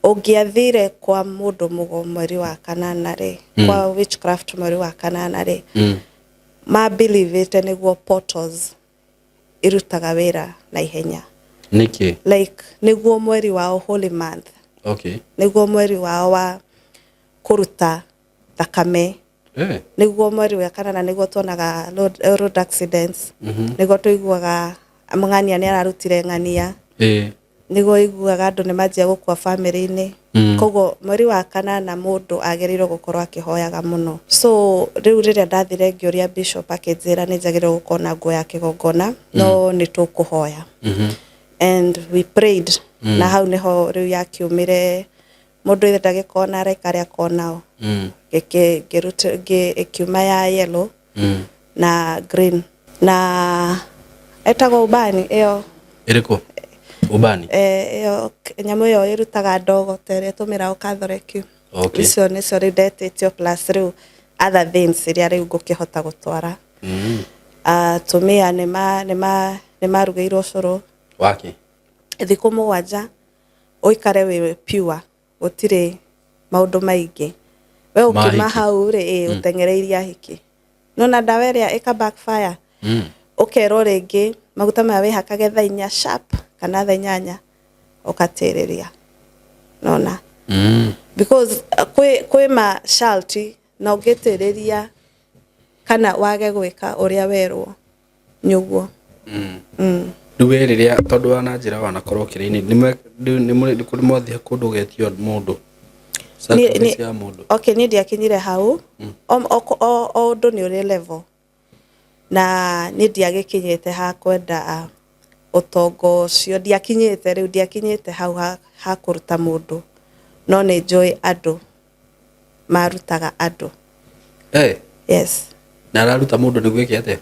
Ungiathire kwa mundu mugo mweri wa kanana ri kwa witchcraft mweri wa kanana ri ma believe it niguo portals irutaga wira na ihenya. Niki like niguo mweri wao holy month. Okay. Niguo mweri wao wa kuruta thakame. Niguo mweri wa kanana niguo tuonaga road accidents. Niguo tuiguaga amangania ni ararutire ngania. Niguo iguaga andu ni majia gukua family-ini. Koguo mweri wa kanana mundu agerirwo gukorwo akihoyaga muno. So riu riria ndathire ngioria bishop akinjira ni njagirwo gukona nguo ya kigongona no ni tukuhoya. And we prayed. Na hau niho riu yakiumire mundu ithe ndagikona araikaria konao. Ikiuma ya yellow na green na etago ubani iyo iriko ubani iyo nyamu yo irutaga ndogo tere tumira ukathoreku. Okay. Icio ni cio riu plus riu other things iria riu ngukihota gutwara. Tumia ni marugeirwo curu wake thiku 7 uikare we pure gutire maundu maingi. We ukima hau ri utengereiria hiki nona ndawa iria ika backfire. Ukero ringi maguta maya wihakage thaa 4 sharp kana thaa 8 ukatiriria nona. Because kwe ma shalti na ugitiriria kana wage gwika uria werwo nyuguo. Duwe riria tondu wana njira wana korwo kiri-ini ni kuri mothia kundu getio mundu sacrifice ya mundu. Okay, ni ndiakinyire hau o undu ni uri level na ni ndiagikinyite ha kwenda utongo cio ndiakinyite riu ndiakinyite hau ha kuruta mundu no ni joy andu marutaga andu. Yes. Na araruta mundu ni gwiki ate?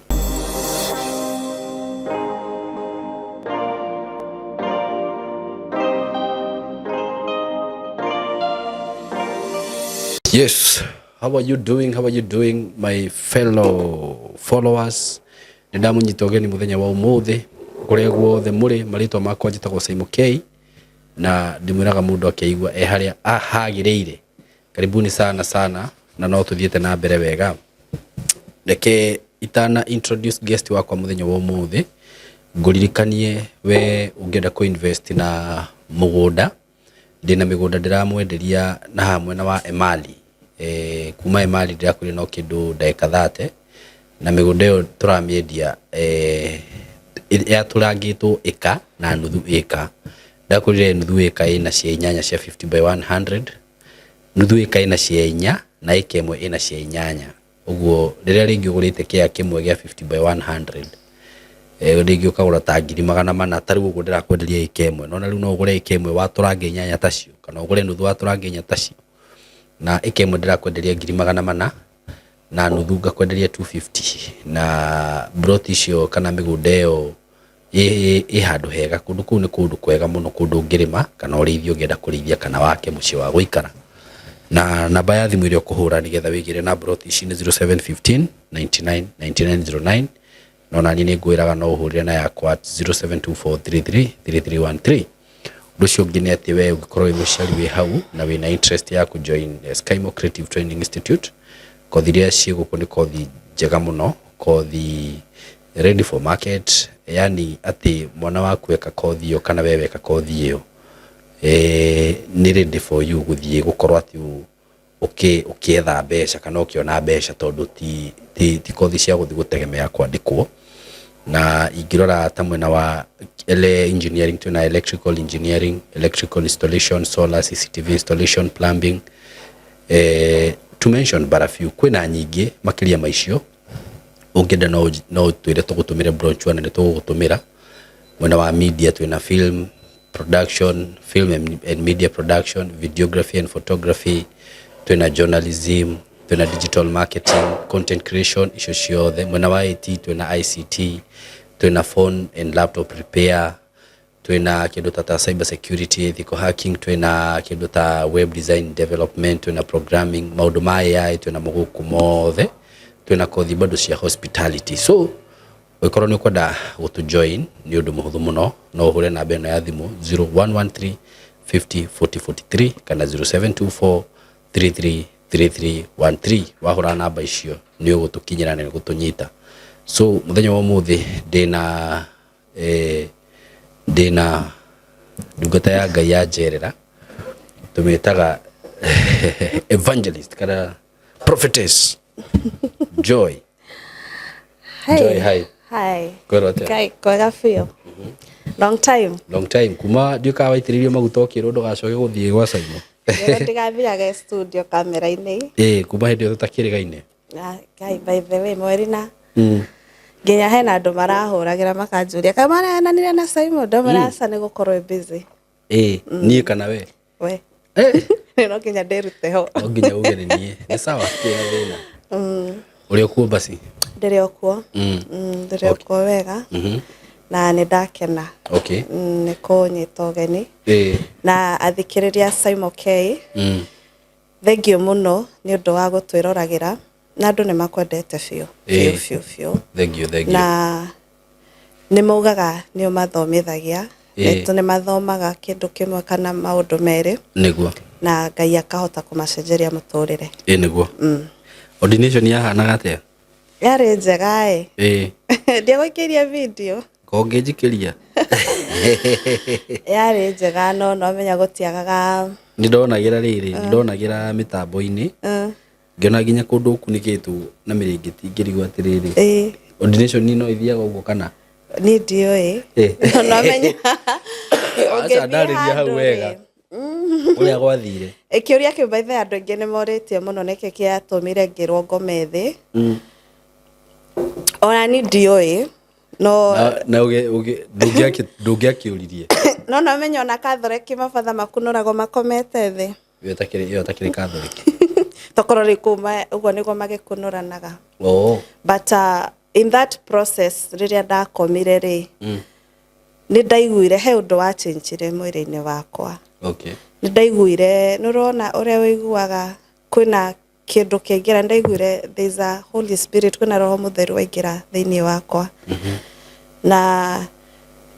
Yes, how are you doing? How are you doing, my fellow followers? Ndamunyita ogeni muthenya wa umuthi kuria guothe muri maritwa makwa njitagwo Simon K na ndimwiraga mundu akigwa haria ahagiriire. Karibuni sana na no tuthiete na mbere wega. Reke itana introduce guest wakwa muthenya wa umuthi nguririkanie we ungenda ku invest na mugunda ndina migunda ndiramwenderia na hamwe na wa Emali. Kuma Emali ndirakuri no kindu ndeka 30 na migunda yo turamiendia ya turangitwo eka na nuthu eka. Ndakurire nuthu eka ina cia inyanya cia 50 by 100, nuthu eka ina cia inya na eka imwe ina cia inyanya. Uguo riria ringi ugurite kia kimwe gia 50 by 100 ringi ukagura ta 400 tariu uguo ndirakwenderia eka imwe no na riu no ugure eka imwe waturange inyanya tacio kana ugure nuthu waturange inya tacio na eka imwe ndirakwenderia 400 na nuthu ngakwenderia 250 na brot icio kana migunda yo handu hega kundu kuu ni kundu kwega muno kundu ungirima kana urithio ngenda kurithia kana wake muci wa guikara. Na namba ya thimu iria kuhura nigetha wigire na brot ici ni 0715 99 9909 no nani ni ngwiraga no uhurire na yakwa 0724333313. Nducio ngine ati we ugikorwo wi muciari wi hau na wina interest ya ku join Skymo Creative Training Institute. Kothi iria ciguku ni kothi njega muno, kothi ready for market, yani ati mwana waku eka kothi yo kana wewe eka kothi yo ni ready for you guthie gukorwo ati ukietha mbeca kana ukiona mbeca tondu ti kothi cia guthie gutegemea kwandikwo. Na ingirora ta mwena wa engineering tuna electrical engineering, electrical installation, solar, CCTV installation, plumbing, to mention but a few. Kwina nyingi makiria maicio ungenda no twire tugutumire brochure na tugutumira mwena wa media twina film production, film and media production, videography and photography, twina journalism, twina digital marketing, content creation, icio ciothe. Mwena wa IT twina ICT, twina phone and laptop repair, twina kindu ta cyber security, ethical hacking, twina kindu ta web design development, twina programming, maundu ma AI, twina muguku mothe, twina kothi bado cia hospitality. So wikorwo ni ukwenda gutu join ni undu muhuthu muno no uhure namba ino ya thimu 0113 50 40 43 kana 0724 33 3313 wahora namba icio ni ugutukinyira na gutunyita. So muthenya wa muthi ndina ndungata ya Ngai ya Njerera tumetaga evangelist kana prophetess Joy. Hey. Joy, hi. Hi. Kwĩrote? Kai kwega feel. Long time. Kuma ndiuka waitiririo maguta okiro ndugacoke guthie gwa Saimo. Ndigathiaga studio kamera-inĩ. Kuma hindi tutakirigaine. Kai by the way Mwerina. Nginya hena andu marahuragira makanjuria kai marananire na Saimo ndomaraca ni gukorwo busy. Nie kana we. We. No nginya ndirute ho. No nginya uge ni nie. Ni sawa kia thina. Uri okuo basi. Ndiri okuo. Ndiri okuo wega. Na nĩ ndakena. Okay. Nĩ kũnyita ũgeni. Na athikĩrĩria Saimo K. Thengiũ mũno nĩ ũndũ wa gũtwĩroragĩra na andũ nĩ makwendete biũ. Thank you. Na nĩ maugaga nĩ ũmathomithagia. Nĩ mathomaga kĩndũ kĩmwe kana maũndũ merĩ. Nĩguo. Na Ngai akahota kũmacenjeria mũtũrĩre. Nĩguo. Ordination yahanaga atĩa? Yarĩ njega ndiagũikĩria video. Kongejikiria. Yarĩ njega no menya gũtiagaga. Nĩndonagira rĩrĩ, nĩndonagira mitambo-inĩ. Ngiona nginya kũndũ kunikĩtwo na mĩrĩngĩti ngĩrigwo atĩrĩrĩ. Ordination no ithiaga ũguo kana? Ni ndiũĩ. No menya. Acha ndarĩria hau wega. Ũrĩa gwathire. Kĩũria kĩu by the andũ aingĩ nĩ morĩtie mũno nĩkĩ kĩatũmire ngĩrwo ngome thĩ. Ona ni ndiũĩ. No na ndũngĩakĩũririe. No menya ona Catholic mabatha makunũragwo makomete thĩ. Yo takĩrĩ Catholic. Tokorwo rĩ kuma ũguo nĩguo magĩkunũranaga. But in that process rĩrĩa ndakomire rĩ nĩ ndaiguire he ũndũ wa change mwĩrĩ-inĩ wakwa. Okay. Nĩ ndaiguire nĩũrona ũrĩa wĩiguaga kwĩna kĩndũ kĩaingĩra ndaiguire there's a Holy Spirit kwĩna roho mũtheru waingĩra thĩinĩ wakwa. Na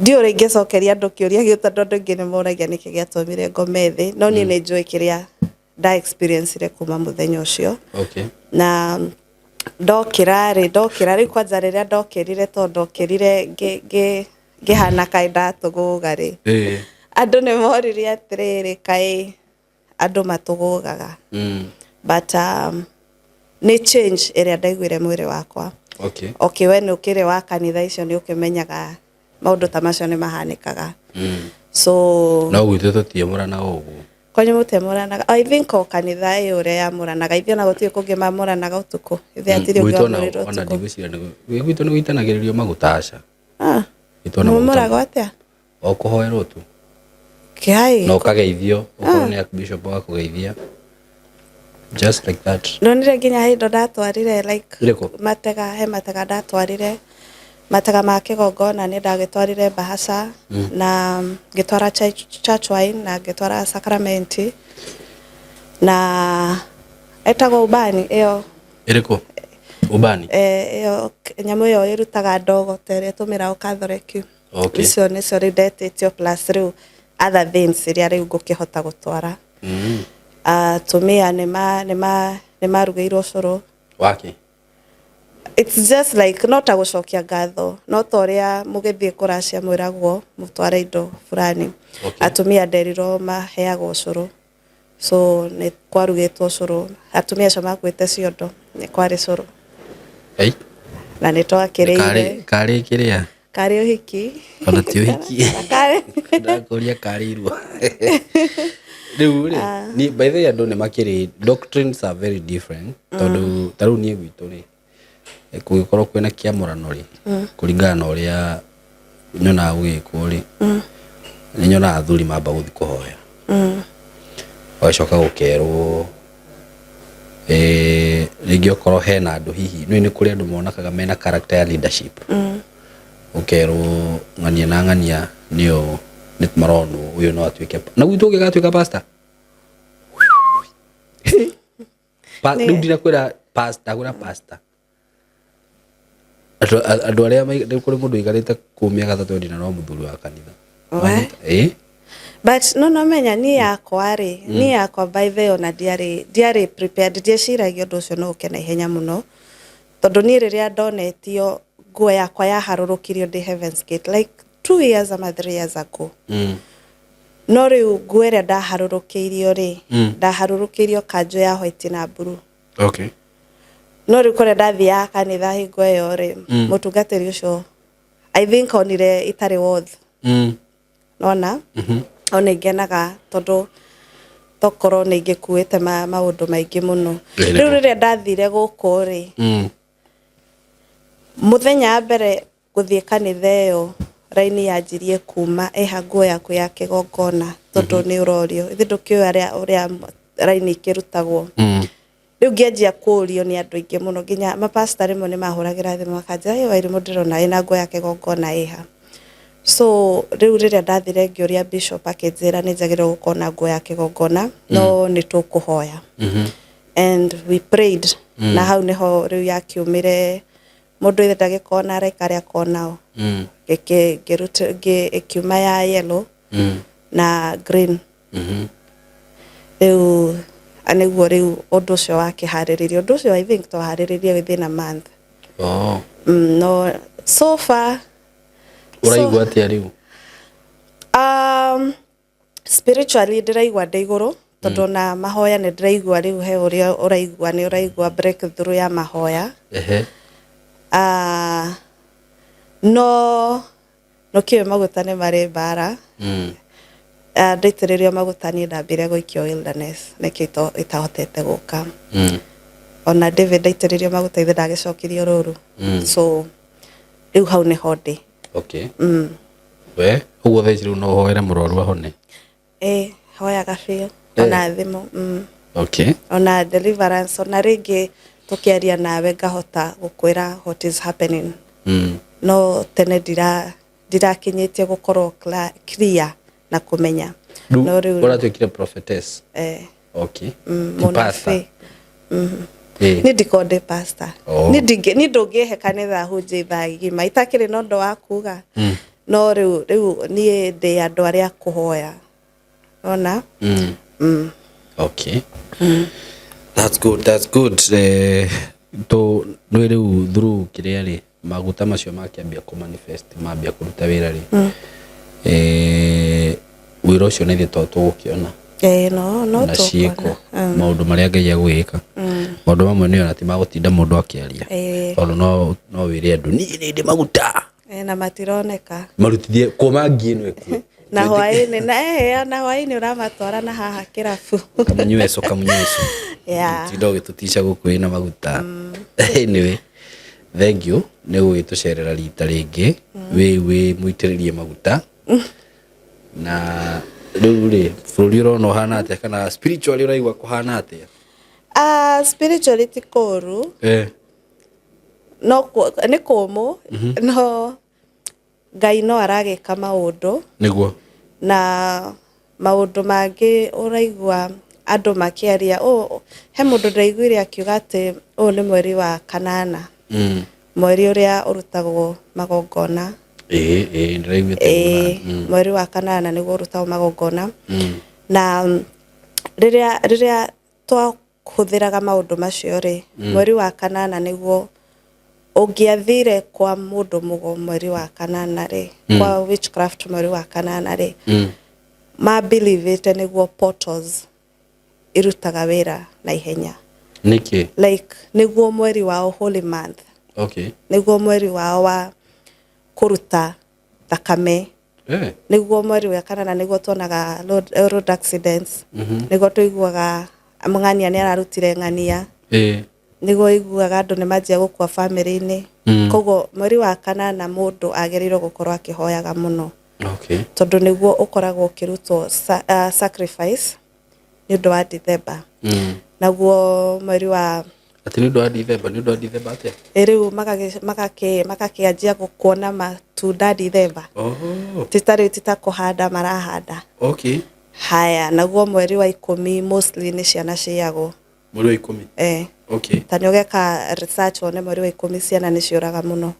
ndiũrĩ ingĩcokeria andũ kĩũria gĩu tondũ andũ aingĩ nĩ moragia nĩkĩ gĩatũmire ngome thĩ no niĩ nĩ njũĩ kĩrĩa nda experience kuma mũthenya ũcio. Okay. Na ndokĩra rĩ kwanja rĩrĩa ndokĩrire tondũ ndokĩrire ngĩhana kaĩ ndatũgũga rĩ. Andũ nĩ moririe atĩrĩrĩ kaĩ andũ matũgũgaga. But nĩ change ĩrĩa ndaiguire mwĩrĩ wakwa. Okay, we nĩ ũkĩrĩ wa kanitha icio nĩ ũkĩmenyaga maũndũ ta macio nĩ mahanĩkaga. So no gwitũ tũtiamũranaga ũguo. Kwanyu mũtiamũranaga? I think o kanitha ĩyo ũrĩa yamũranaga ithuĩ ona gũtirĩ kũngĩ mamũranaga ũtukũ. Ithuĩ hatirĩ ũngĩ wamũrĩrwo ũtukũ. Ona ndigwĩciria gwitũ nĩ gũitanagĩrĩrio maguta aca. Mũmũraga atĩa? O kũhoerwo tu. Kai. No kageithio okorwo nĩ Archbishop akũgeithia. Just like that. Nonire nginya hĩndĩ ndatwarire like matega ndatwarire matega ma kĩgongona nĩ ndagĩtwarire bahasha na ngĩtwara church wine na ngĩtwara sakramenti na etagwo ubani ĩyo. Ĩrĩkũ? Ubani? Ĩyo nyamũ ĩyo ĩrutaga ndogo ta ĩrĩa ĩtũmĩragwo Catholic. Icio nĩcio rĩu ndetĩtio plus rĩu other things iria rĩu ngũkĩhota gũtwara. Atumia nĩ marugĩirwo ũcũrũ. Waki? It's just like not a gũcokia ngatho no ta ũrĩa mũgĩthiĩ kũracia mwĩragwo mũtware indo fulani. Atumia nderirwo maheagwo ũcũrũ. So nĩ kwarugĩtwo ũcũrũ. Atumia acio makuĩte ciondo nĩ kwarĩ ũcũrũ. Na nĩ twakĩrĩire. Karĩ kĩrĩa? Karĩ ũhiki. Ona ti ũhiki. Ndakũria karĩ irua. Rĩu rĩ by the way andũ nĩ makĩrĩ doctrines are very different tondũ tarĩu niĩ gwitũ rĩ kũgĩkorwo kwĩna kĩamũrano rĩ kũringana na ũrĩa nyonaga gũgĩkwo rĩ nĩ nyonaga athuri mamba gũthiĩ kũhoya ũgacoka gũkerwo rĩngĩ okorwo hena andũ hihi nĩ kũrĩ andũ monakaga mena character ya leadership ũkerwo ng'ania na ng'ania nĩo nĩ maronwo ũyũ no atuĩke na gwitũ ũngĩgatuĩka pastor rĩu ndinakwĩra pastor andũ arĩa kũrĩ mũndũ aikarĩte kũmia gatatũ ndina no mũthuri wa kanitha. But no menya ni yakwa ri ni yakwa by the ona diary prepared ndieciragia undu ucio no uke na ihenya muno tondu ni riria ndonetio nguo yakwa yaharurukirio ndi Heaven's Gate like 2 years or 3 years ago. No riu nguo iria ndaharurukirio ri ndaharurukirio kanjo ya white na blue. Okay. No riu kore ndathia kanitha hingo iyo ri mutungatiri ucio I think onire itari worth. Nona ona ingenaga tondu tokoro ni ingekuite maundu maingi muno. Riu riria ndathire guku ri muthenya mbere guthie kanitha iyo raini yanjirie kuma nguo yaku ya kigongona tondu ni urorio ithi ndukio aria raini ikirutagwo. Riu ngianjia kurio ni andu aingi muno nginya mapastor rimwe ni mahuragira thimu makanja yo iri mundirona ina nguo ya kigongona iha. So riu riria ndathire ngioria bishop akinjira ni njagire gukona nguo ya kigongona no ni tukuhoya. And we prayed na hau niho riu yakiumire mundu ithe ndagikona araikaria konao ikiuma ya yellow na green. Riu aniguo riu undu ucio wakihariria undu ucio I think twahariririe within a month. No so far uraigua atia riu? Spiritually ndiraigua ndi iguru tondu na mahoya ni ndiraigua riu he uria uraigua ni uraigua breakthrough ya mahoya. No kiwe maguta ni mari bara. Ndaitiririo maguta ni ndambire guikio wilderness nikito itahotete guka. Ona David ndaitiririo maguta ithe ndagicokirio ruru. So riu hau ni hodi. Okay. We uguo thaici riu no hoere muroru ahone? Hoyaga biu ona thimu. Okay. Ona deliverance ona ringi tukiaria nawe ngahota gukwira what is happening. No tene ndirakinyitie gukorwo clear na kumenya. No riu uratwikire prophetess? Okay. Pastor. Ni ndikonde pastor. Ni ndungihe kanitha hunje thagi maitakire no ndo wa kuga. No riu ni ndi andu aria kuhoya. Ona? Okay. That's good. To no riu through kiria ri maguta macio makiambia ku manifest mambia kuruta wira ri. Wira ucio ni thito tugukiona. No na ciiko maundu maria Ngai agwika. Maundu mamwe ni ona ti magutinda mundu akiaria. Tondu no wire andu ni ndi maguta. Na matironeka. Marutithie kuma ngiino eku. Na hwaini na hwaini uramatwara na haha kirabu. Kamunyweso. Tindo gitutisha gukwina maguta. Anyway, thank you. Ni gwitucerera rita ringi. We muitiririe maguta. Na riu ri bururi urona hana atia kana spiritually uraigua kuhana atia? Spiritually ti koru. No ni kumu. No Ngai no aragika maundu niguo na maundu mangi uraigua andu makiaria he mundu ndaiguire akiuga ati ni mweri wa kanana. Mweri uria urutagwo magongona. Ndiraiguite mweri wa kanana niguo urutagwo magongona. Na riria twahuthiraga maundu macio ri mweri wa kanana niguo ungiathire kwa mundu mugo mweri wa kanana ri kwa witchcraft mweri wa kanana ri ma believe it niguo portals irutaga wira na ihenya. Niki like niguo mweri wa holy month. Okay. Niguo mweri wa kuruta thakame. Niguo mweri wa kanana niguo tuonaga road accidents. Niguo tuiguaga mung'ania ni ararutire ng'ania. Niguo iguaga andu ni manjia gukua family-ini. Koguo mweri wa kanana mundu agerirwo gukorwo akihoyaga muno. Okay. Tondu niguo ukoragwo kirutwo sacrifice ni undu wa December. Naguo mweri wa ati ni undu wa December atia? Riu makakianjia gukuona matunda December. Titakuhanda marahanda. Okay. Haya naguo mweri wa 10 mostly ni ciana ciagwo. Mweri wa 10? Okay. Tani ugeka research one mweri wa 10 ciana ni ciuraga muno.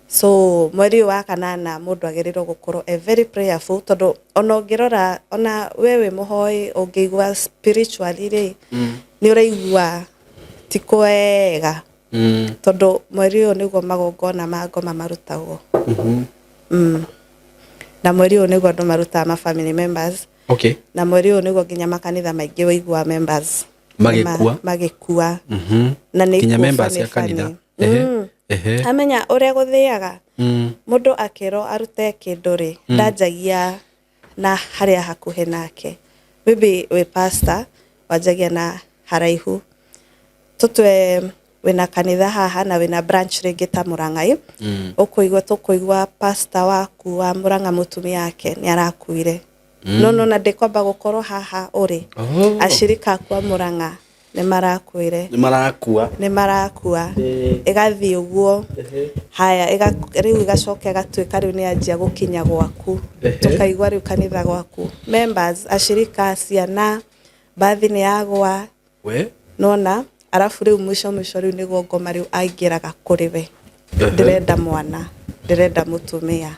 So mweri wa kanana mundu agerirwo gukorwo very prayerful tondu ona ngirora ona wewe muhoi ungeigua spiritually ri ni uraigua ti kwega tondu mweri uyu niguo magongona ma ngoma marutagwo na mweri uyu niguo andu marutaga ma family members na mweri uyu niguo nginya makanitha maingi waigua members magikua na ni kinya members ya kanitha amenya uria guthiaga mundu akiro arute kindu ri ndajagia na haria hakuhe nake maybe we pastor wajagia na haraihu tutwe wina kanitha haha na wina branch ringi ta Murangai ukuigwa pastor waku wa Muranga mutumi yake ni arakuire no na ndikwamba gukorwo haha uri ashirika kwa Muranga ni marakua igathi uguo haya riu igacoka igatuika riu ni anjia gukinya gwaku tukaigwa riu kanitha gwaku members ashirika ciana bathi ni agwa nona arafu riu mwisho riu niguo ngoma riu aingiraga kuri we ndirenda mwana ndirenda mutumia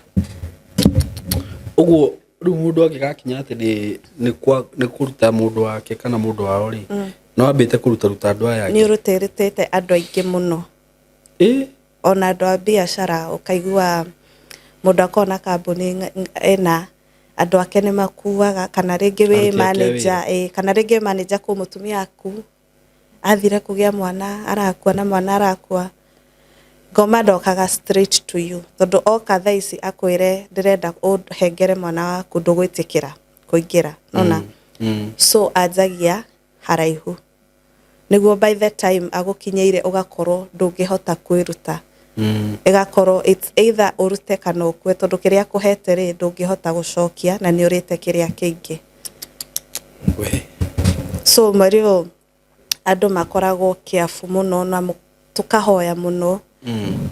uguo riu mundu agigakinya ati ni kuruta mundu wake kana mundu wao ri no ambite kuruta andu aya ni rutirite andu aingi muno ona andu a biashara ukaigua mundu akona kambuni ena andu ake ni makuaga kana ringi we manager kana ringi manager ku mutumia aku athire kugia mwana arakua na mwana arakua ngoma ndokaga straight to you tondu oka thaici akwire ndirenda hengere mwana waku ndugwitikira kuingira nona so ajagia haraihu niguo by the time agukinyeire ugakorwo ndungihota kwiruta igakorwo it's either urute kana ukwe tondu kiria kuhete ri ndungihota gucokia na ni urite kiria kingi so mario andu makoragwo kiafu muno na tukahoya muno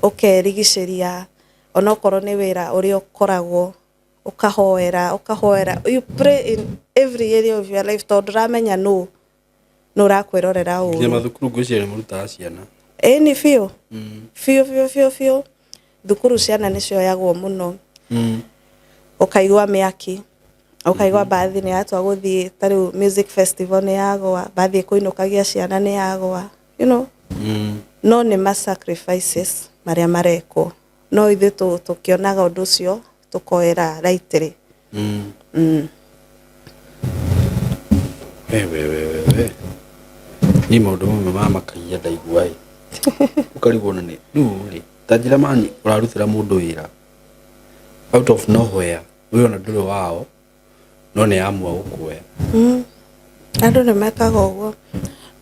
ukerigiceria onokorwo ni wira uri ukoragwo ukahoera you pray in every area of your life tondu ramenya no rakwirorera u nginya mathukuru ngwiciria muruta ciana ni fio thukuru ciana nicio yagwo muno ukaigwa miaki ukaigwa bathi ni atwa guthii tariu music festival ni yagwa bathi kuinukagia ciana ni yagwa you know no ni ma sacrifices maria mareko no ithe tukionaga undu cio tukoera rightly ni maundu mamwe mamakagia ndaigua ukarigwo na ni ri tanjira mani urarutira mundu wira out of nowhere we ona nduri wao no ni amua ukuoya andu ni mekaga uguo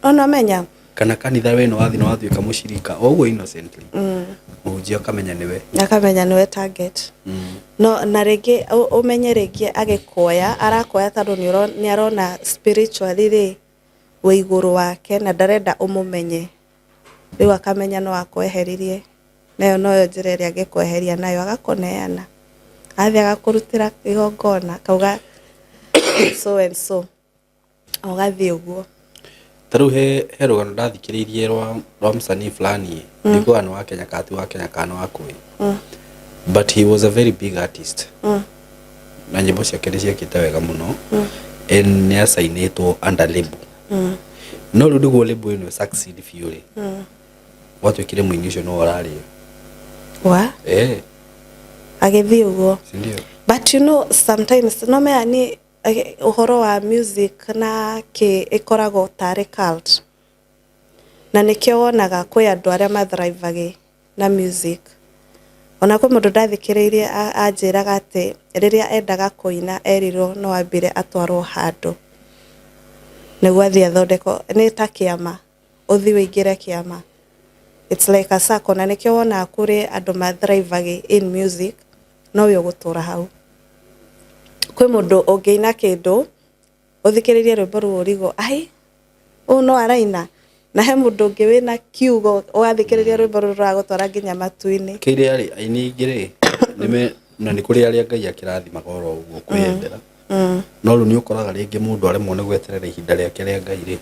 ona menya kana kanitha we no wathiika mushirika oguo innocently mujia kamenya niwe target no na ringi umenye ringi agikoya arakoya tondu ni arona spiritually ri we iguru wake na ndarenda umumenye riu akamenya no akweheririe nayo noyo njira iria angikweheria nayo agakoneana athi agakurutira igongona kauga so and so ugathi uguo taru he rugano ndathikiririe rwa msanii fulani ndikuga ni wa Kenya kana wa Koi but he was a very big artist na nyimbo ciake niciekite wega muno ni asainitwo under label no riu ndiguo label ino succeed fiuri watwikire muini ucio no arari wa agithi uguo sindio but you know sometimes no me ani uhoro wa music na ke ikorago tare cult na nikio wonaga kwi andu aria mathrivage na music ona kwa mundu ndathikiriirie anjiraga ati riria endaga kuina erirwo no ambire atwarwo handu niguo athie athondeko ni ta kiama uthi wingire kiama it's like a circle na nikio wona kuri andu mathrivage in music no yo gutura hau kwi mundu ungiina kindu uthikiririe rwimbo rurigo ai no araina na he mundu ungi wina kiugo ugathikiriria rwimbo ruragutwara nginya matuini kire ari aini ingire nime na ni kuri ari Ngai akirathima goro uguo kwendera no ru ni ukoraga ringi mundu aremwo ni gweterera ihinda riake ria Ngai ri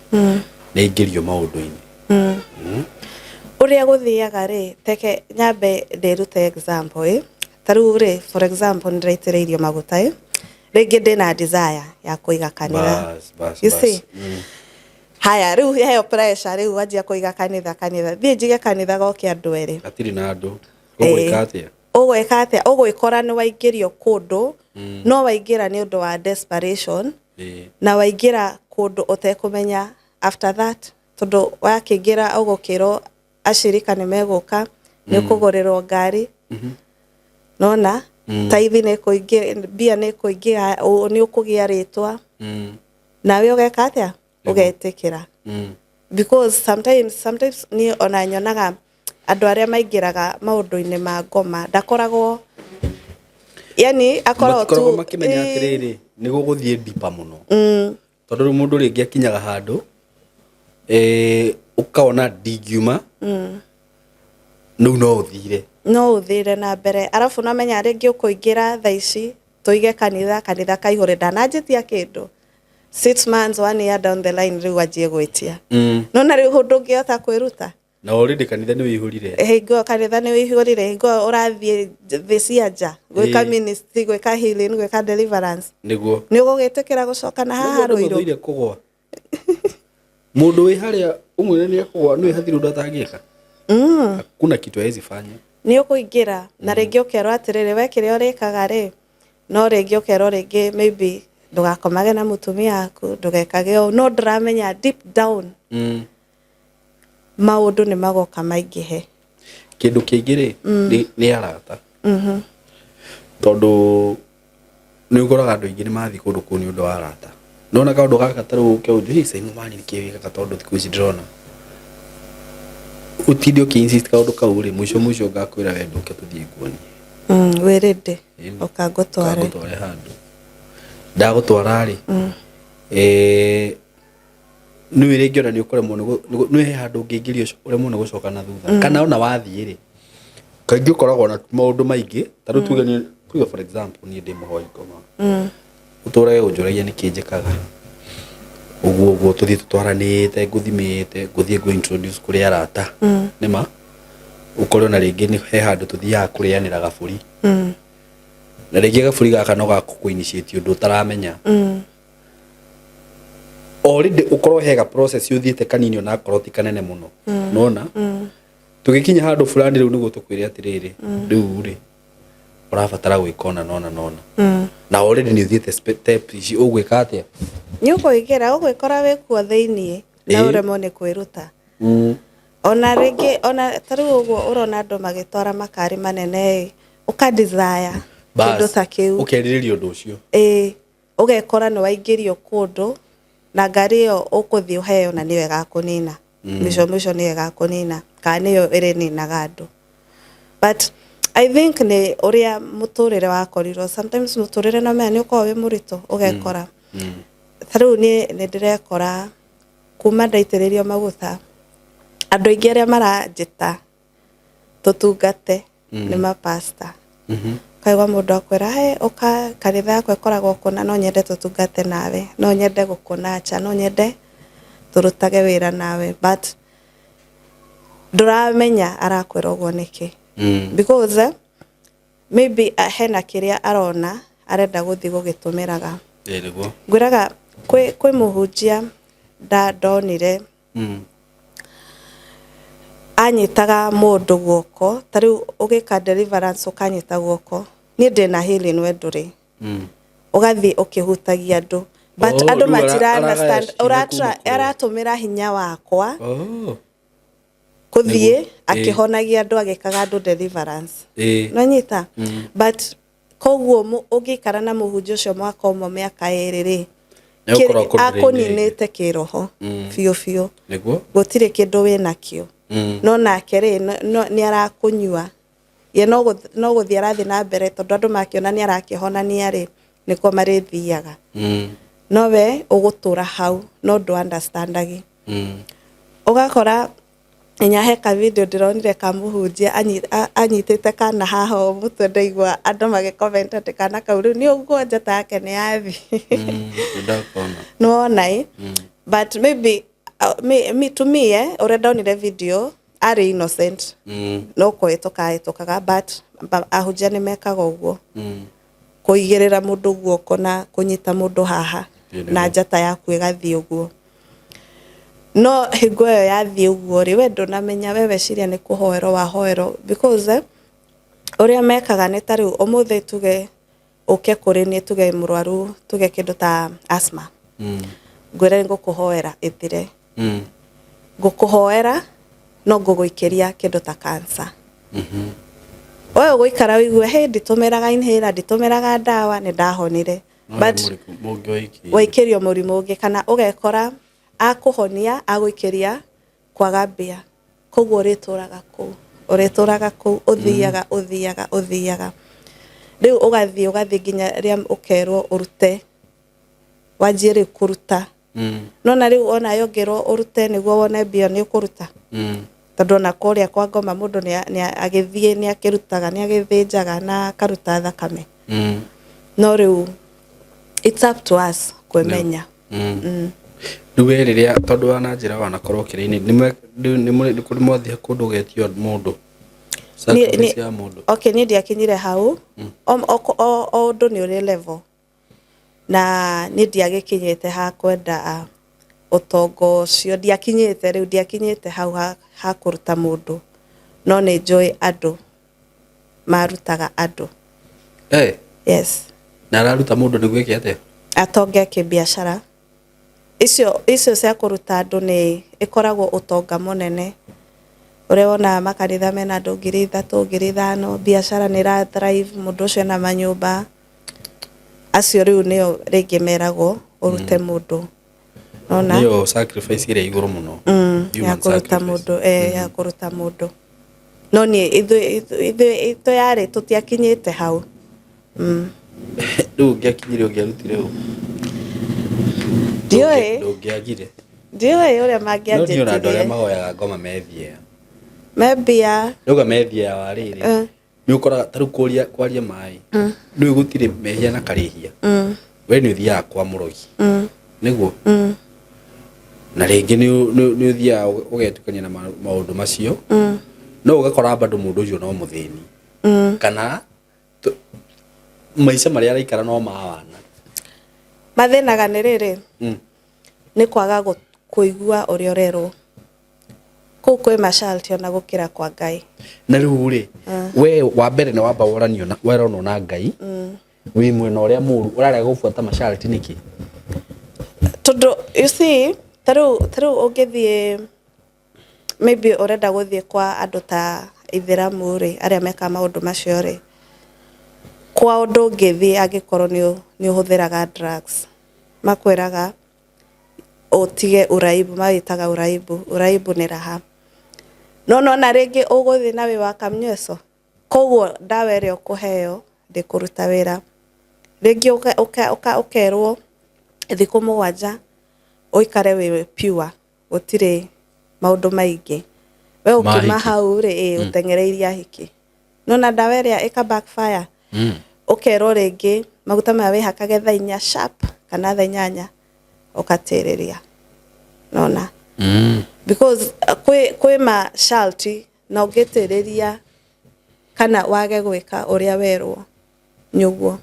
ni ingirio maundu-ini uria guthiaga ri teke nyambe ndirute example taru ri for example ndiraitireirio maguta ringi ndina desire ya kuiga kanitha you see haya riu heyo pressure riu wajia kuiga kanitha thie njige kanitha goke andu eri atiri na andu ugwikatia ugwikora ni waingirio kundu no waingira ni undu wa desperation na waingira kundu utekumenya after that tondu wakingira ugukiro ashirika ni meguka ni kugorirwo ngari nona taithi ni kuingia bia ni kuingia ni ukugia ritwa nawe ugeka atia ugetikira because sometimes ni ona nyonaga andu aria maingiraga maundu-ini ma ngoma ndakoragwo yani akoragwo tu makimenya atiriri ni guguthie dipa muno tondu mundu ringi akinyaga handu ukaona digiuma no uthire na mbere arafu no menya ringi ukuingira thaici tuige kanitha kaihore ndanajitia kindu 6 months 1 year down the line riu ajie gwitia no na riu ndungiota kwiruta na already kanitha ni wihurire hingo kanitha ni wihurire hingo urathie thicianja gwika ministry gwika healing gwika deliverance niguo ni ugugitikira gucoka na haha ruiru ndio kugwa mundu wi haria umwe ni akugwa ni hathiru ndatangika hakuna kitu hawezi fanya ni ukuingira na ringi ukero atiriri wekire urikaga ri no ringi ukero ringi maybe ndugakomage na mutumia aku ndugekage no ndramenya deep down maundu ni magoka maingihe kindu kingire ni arata tondu ni ukoraga andu ingi ni mathi kundu kuni undu wa arata nona kaundu gaka taru ke undu hisa imani ni kiwika tondu thiku ici ndirona utidio ki insist kaundu kauri mwisho ngakwira we nduke tuthie kuoni wirinde ukagutware handu ndagutwara ri ni wiringi ona ni ukore muno ni he handu ngingirio ure muno gucoka na thutha kana ona wathie ri kaingi ukoragwo na maundu maingi taru tuge for example ni ndi muhoi ngoma uturage unjuragia ni kinjikaga uguo tuthie tutwaranite nguthimite nguthie go introduce kuri arata nima ukorwo na ringi ni he handu tuthiaga kurianira gaburi na ringi gaburi gaka no gakuinitiate undu utaramenya already ukorwo hega process yuthiite kanini ona akorwo ti kanene muno nona tugikinya handu fulani riu niguo tukwire atiriri riu ri urabatara gwikona nona na already ni uthiite step ici ugwika atia ni ukuigira ugwikora wikuo thiini na uremo ni kwiruta ona ringi ona taru uguo urona andu magitwara makari manene uka desire kindu ta kiu ukeriria undu ucio ugekora ni waingirio kundu na ngari yo ukuthie uheo na niwe gakunina misho niwe gakunina kana yo iri ninaga andu but I think ni uria muturire wakorirwo sometimes muturire no menya ni uko we murito ugekora taru ni ndirekora kuma ndaitiririo maguta andu ingi aria maranjita tutungate ni mapasta kaigwa mundu akwira he uka kanitha yakwa ikoragwo kuna no nyende tutungate nawe no nyende gukunacha no nyende turutage wira nawe but nduramenya arakwira uguo niki because maybe hena kiria arona arenda guthi gugitumiraga niguo ngwiraga kwi muhunjia ndonire anyitaga mundu guoko tari ugika deliverance ukanyita guoko ni ndina healing we nduri ugathi ukihutagia andu but andu matira understand aratumira hinya wakwa kuthie akihonagia andu agikaga andu deliverance no nyita but koguo ugikara na muhunjia ucio mwaka umwe miaka iri akuninite kiroho fiu niguo gutire kindu wina kio no nake ri ni arakunyua ye no guthia arathi na mbere tondu andu makiona ni arakihonania ri niko marithiaga no we ugutura hau no do understandagi ugakora nyaheka video ndironire kamuhunjia anyitite kana haha mutwe ndaigwa andu magicomment ati kana kauru ni uguo njata yake ni yathi no nai but maybe me to me urenda onire video ari innocent no kuhitukaga but ahunjia ni mekaga uguo kuigirira mundu guoko na kunyita mundu haha na njata yaku igathii uguo no hingo yo yathii uguo ri we ndunamenya wewe ciria ni kuhoero wahoero because uria mekaga ni tariu umuthe tuge uke kuri ni tuge murwaru tuge kindu ta asthma ngwire ngukuhoera ithire ngukuhoera no nguguikiria kindu ta cancer oyo guikara wigue he nditumiraga inhaler nditumiraga dawa ni ndahonire but waikirio murimu ungi kana ugekora akuhonia aguikiria kwaga mbia koguo urituraga ku uthiaga riu ugathi nginya ria ukerwo urute wanjire kuruta no na riu ona yongerwo urute niguo wone mbia ni ukuruta tondu na kuria kwa ngoma mundu ni agithie ni akirutaga ni agithinjaga na karuta thakame no riu it's up to us kwemenya duwe riria tondu wana njira wana korwo kiri-ini ni kuri mothia kundu getio mundu okay ni ndiakinyire hau o undu ni uri level na ni ndiagikinyite ha kwenda utongo cio ndiakinyite riu ndiakinyite hau ha kuruta mundu no ni joy andu marutaga andu yes na araruta mundu ni gwiki ate atonge kibiashara icio cia kuruta andu ni ikoragwo utonga munene uria wona makanitha mena andu 3,000 5,000 biashara ni ra thrive mundu ucio na manyumba acio riu nio ringi meragwo urute mundu nona niyo sacrifice ire iguru muno ya kuruta mundu ya kuruta mundu no ni ithu yari tutiakinyite hau riu ngiakinyire ungiarutire u ndungiagire ndioi uria mangianjitirie no ndio na mahoyaga ngoma methie mebia ndoga methie wa riri ni ukora taru kwaria mai ni gutire mehia na karihia we ni uthia kwa murogi niguo na ringi ni uthia ugetukania na maundu macio no ugakora bado mundu ucio no muthini kana maisha maria araikara no mawana mathinaga ni riri ni kwaga kuigua uria urerwo kwe mashalti ona gukira kwa Ngai na riu ri we wa mbere ni wamba woranio na weronwo na Ngai wi mwena uria muru urarega gufuata mashalti niki tondu you see taru ugithie maybe urenda guthie kwa andu ta ithiramu ri aria meka maundu macio ri kwa undu ungithie angikorwo ni uhuthiraga drugs makwiraga utige uraibu mawitaga uraibu ni raha no na ringi uguthi na wi wa kamnyeso koguo ndawa iria ukuheo ndikuruta wira ringi ukerwo thiku 7 uikare wi pure utire maundu maingi we ukima hau ri utengereirie ahiki no na ndawa iria ika backfire ukerwo ringi maguta ma we hakage thaa 4 sharp kana thaa 8 ukatiriria nona because kwe ma shalti na ugitiriria kana wage gwika uria werwo nyuguo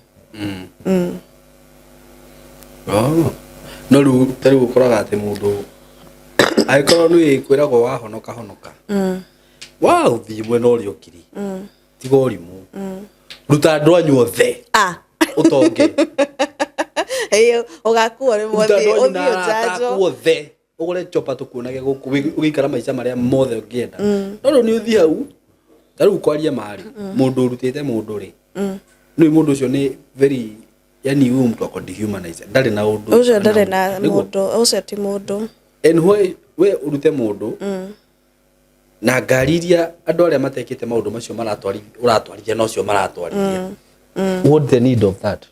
no ru tari gukoraga ati mundu aikorwo ni kwiragwo wahonoka wa uthi mwena urio kiri tiga urimu ruta andu anyu othe utonge eyo ugakuwa ri mothe uthio jajo othe ugure chopa tukunage guku ugikara maica maria mothe ungienda no ni uthi hau taru kwaria mari mundu urutite mundu ri ni mundu ucio ni very yani huyu mtu ako dehumanize ndari na undu ucio ndari na mundu ucio ti mundu and we urute mundu na ngariria andu aria matekite maundu macio uratwarithia no cio maratwarithia what the need of that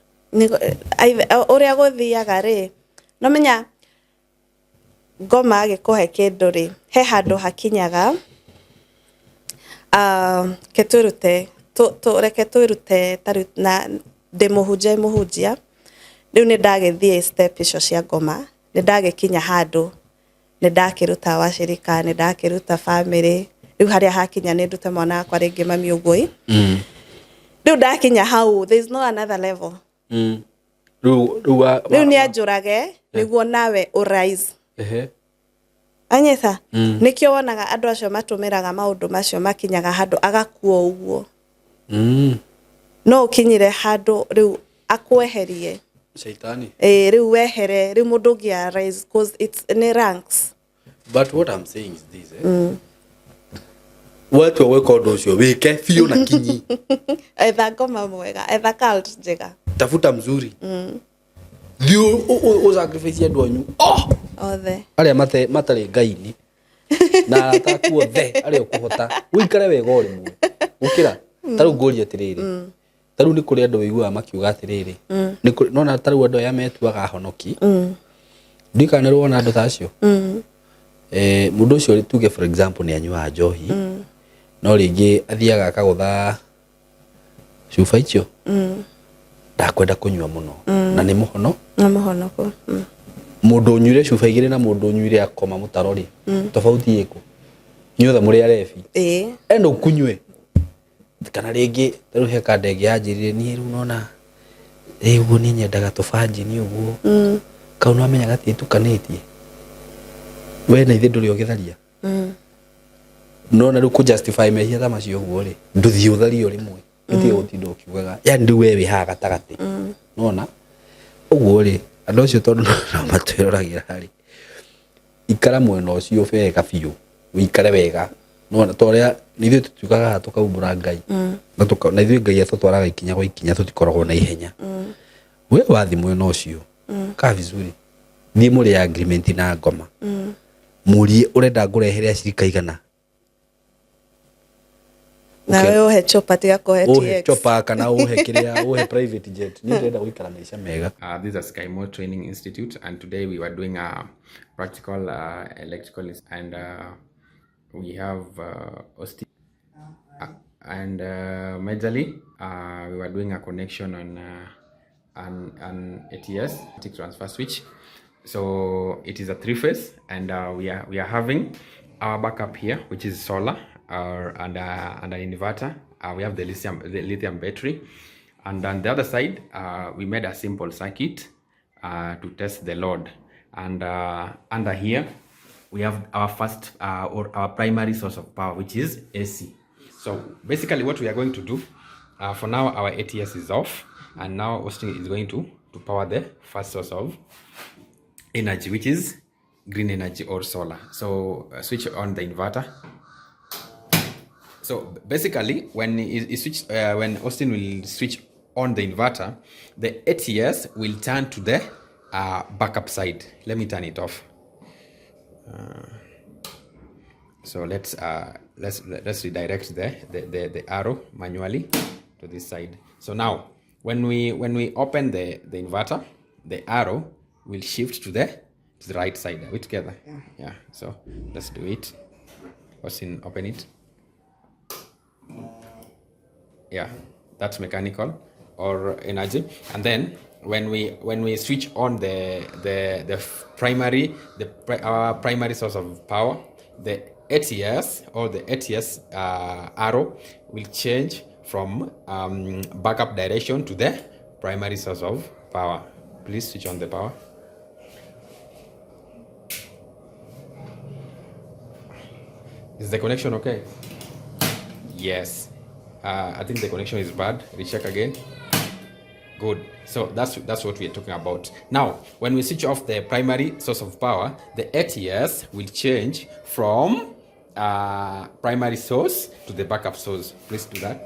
uria guthiaga ri no menya ngoma agikuhe kindu ri he handu hakinyaga ketwirute reke twirute taru na muhunjia riu ni ndagithie step icio cia ngoma ni ndagikinya handu ni ndakiruta washirika ni ndakiruta family riu haria hakinya ni ndute mwana akwa ringi mami ugui riu ndakinya hau there is no another level riu ni anjurage niguo nawe urise anyetha nikio wonaga andu acio matumiraga maundu macio makinyaga handu agakua uguo no ukinyire handu riu akweherie shaitani riu wehere riu mundu ngia rise cause it's in ranks. But what I'm saying is this watu waweka undu ucio wike fio na kinyi etha ngoma mwega etha cult njega tafuta mzuri dio o sacrifice andu anyu othe aria matari ngai-ini na atakuo the aria ukuhota uikare wega uri mwe ukira taru ngori atiriri taru ni kuri andu wiguaga makiuga atiriri nona taru andu aya metuaga honoki ndikanirwo na andu tacio mundu ucio tuge for example ni anyua njohi no ringi athiaga akagutha cuba icio ndakwenda kunyua muno na ni muhono ko mundu unyuire cuba igire na mundu unyuire akoma mutarori tofauti iko nyothe muri arefi endo kunywe kana ringi taru heka ndege yanjirire ni ru nona uguo ni nyendaga tubanji ni uguo kau no amenyaga ti tukanitie we na ithe nduri ogitharia no na ruku justify mehia ta macio guo ri nduthi uthario rimwe ndio gutindo ukiugaga ya ndu we wi ha gatagati nona uguo ri andu acio tondu no matwiragira hari ikara mwena ucio wega biu wikare wega nona toria nithio tutugaga tukaumbura ngai na ithio ngai atutwaraga ikinya gwa ikinya tutikoragwo na ihenya we wathi mwena ucio ka vizuri ni muri agreement na ngoma murie urenda ngurehere acirika igana nawe uhe chopa tiga kuhe TX uhe chopa kana uhe kiria uhe private jet ni ndenda guikara maisha mega. This is Skymo Training Institute, and today we were doing a practical electrical and we have Austin and majorly we were doing a connection on an ATS transfer switch. So it is a 3-phase, and we are having our backup here, which is solar and an inverter. We have the lithium battery, and on the other side we made a simple circuit to test the load, and under here we have our first or our primary source of power, which is AC. So basically what we are going to do, for now our ATS is off, and now Austin is going to power the first source of energy, which is green energy or solar. So switch on the inverter. So basically when when Austin will switch on the inverter, the ATS will turn to the backup side. Let me turn it off. So let's redirect the arrow manually to this side. So now when we open the inverter, the arrow will shift to the right side. Are we together? Yeah. So let's do it. Austin, open it. Yeah, that's mechanical or energy. And then when we switch on the primary our primary source of power, the ATS or the ATS arrow will change from backup direction to the primary source of power. Please switch on the power. Is the connection okay? Yes. I think the connection is bad. Recheck again. Good. So that's what we are talking about. Now, when we switch off the primary source of power, the ATS will change from primary source to the backup source. Please do that.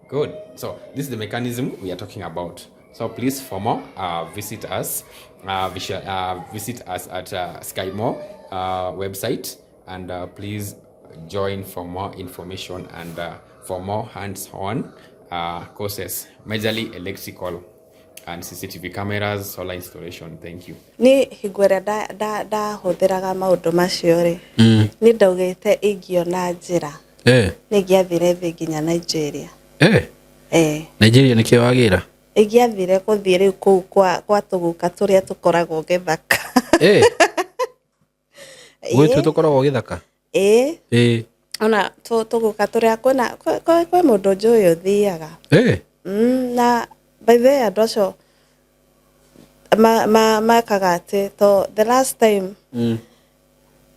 Good. So this is the mechanism we are talking about. So please, for more, visit us. Visit us at Skymo website, and please join for more information and for more hands-on courses, majorly electrical and CCTV cameras, solar installation. Thank you. Ni hingwera da huthiraga maundu macio ri ni ndaugite ingiona njira ni ngiathire thi nginya Nigeria. Nigeria ni kio wagira ingiathire kuthii riu kuu kwa tuguka turia tukoragwo githaka gwitu tukoragwo githaka ona tuguka turia kwina kwe mundu njuĩ ũthiaga na by the way andũ acio makaga atĩ to the last time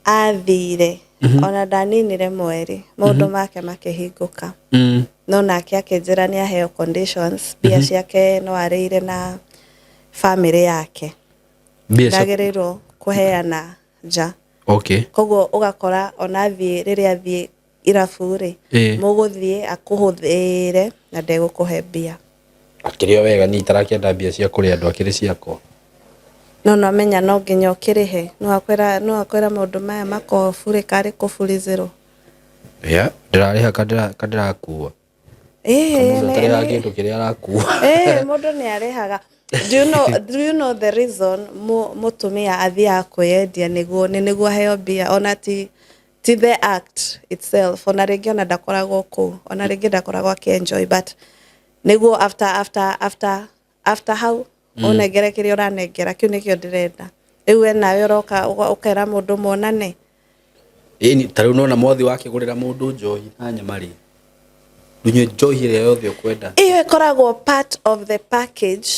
athire ona ndaninire mweri maũndũ make makĩhingũka no nake akĩnjĩra nĩ aheo conditions mbia ciake no arĩire na family yake ndagĩrĩirwo kũheana nja koguo ũgakora ona rĩrĩa athiĩ irabu-rĩ mũgũthiĩ akũhũthĩre na ndegũkũhe mbia akĩrĩ o wega ni itarakĩenda mbia cia kũrĩa andũ akĩrĩ ciakwa no menya no nginya ũkĩrĩhe no akwĩra maũndũ maya makobure karĩ kũburi zero ndĩrarĩha kandĩrakua mũndũ kĩndũ kĩrĩa arakua mũndũ nĩ arĩhaga. Do you know the reason mũtumia athiaga kwĩyendia nĩguo aheo mbia ona ti the act itself ona rĩngĩ ona ndakoragwo kũu ona rĩngĩ ndakoragwo akĩenjoy but nĩguo after how ũnengere kĩrĩa ũranengera kĩu nĩkĩo ndĩrenda rĩu we nawe ũroka ũkera mũndũ monane ta rĩu nona mwathi wakĩgũrĩra mũndũ njohi na nyama-rĩ ndũnyue njohi ĩrĩa yothe ũkwenda iyo ĩkoragwo part of the package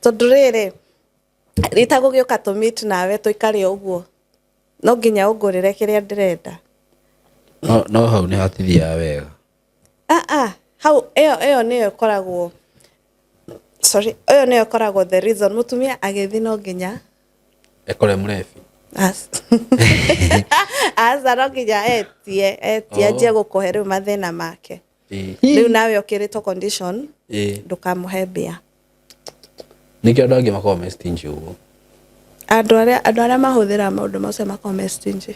tondũ rĩrĩ rita gũgĩũka to meet nawe tũikare ũguo no nginya ũngũrĩre kĩrĩa ndĩrenda no hau nĩ hatithiaga wega hau ĩyo nĩyo ĩkoragwo the reason mũtumia agĩthi no nginya ekore mũrebi no nginya etie anjie gũkũhe rĩu mathĩna make rĩu nawe ũkĩrĩtwo condition ndũkamũhe mbia nĩkĩo andũ angĩ makoragwo me stingy ũguo andũ arĩa mahũthĩra maũndũ macio makoragwo me stingy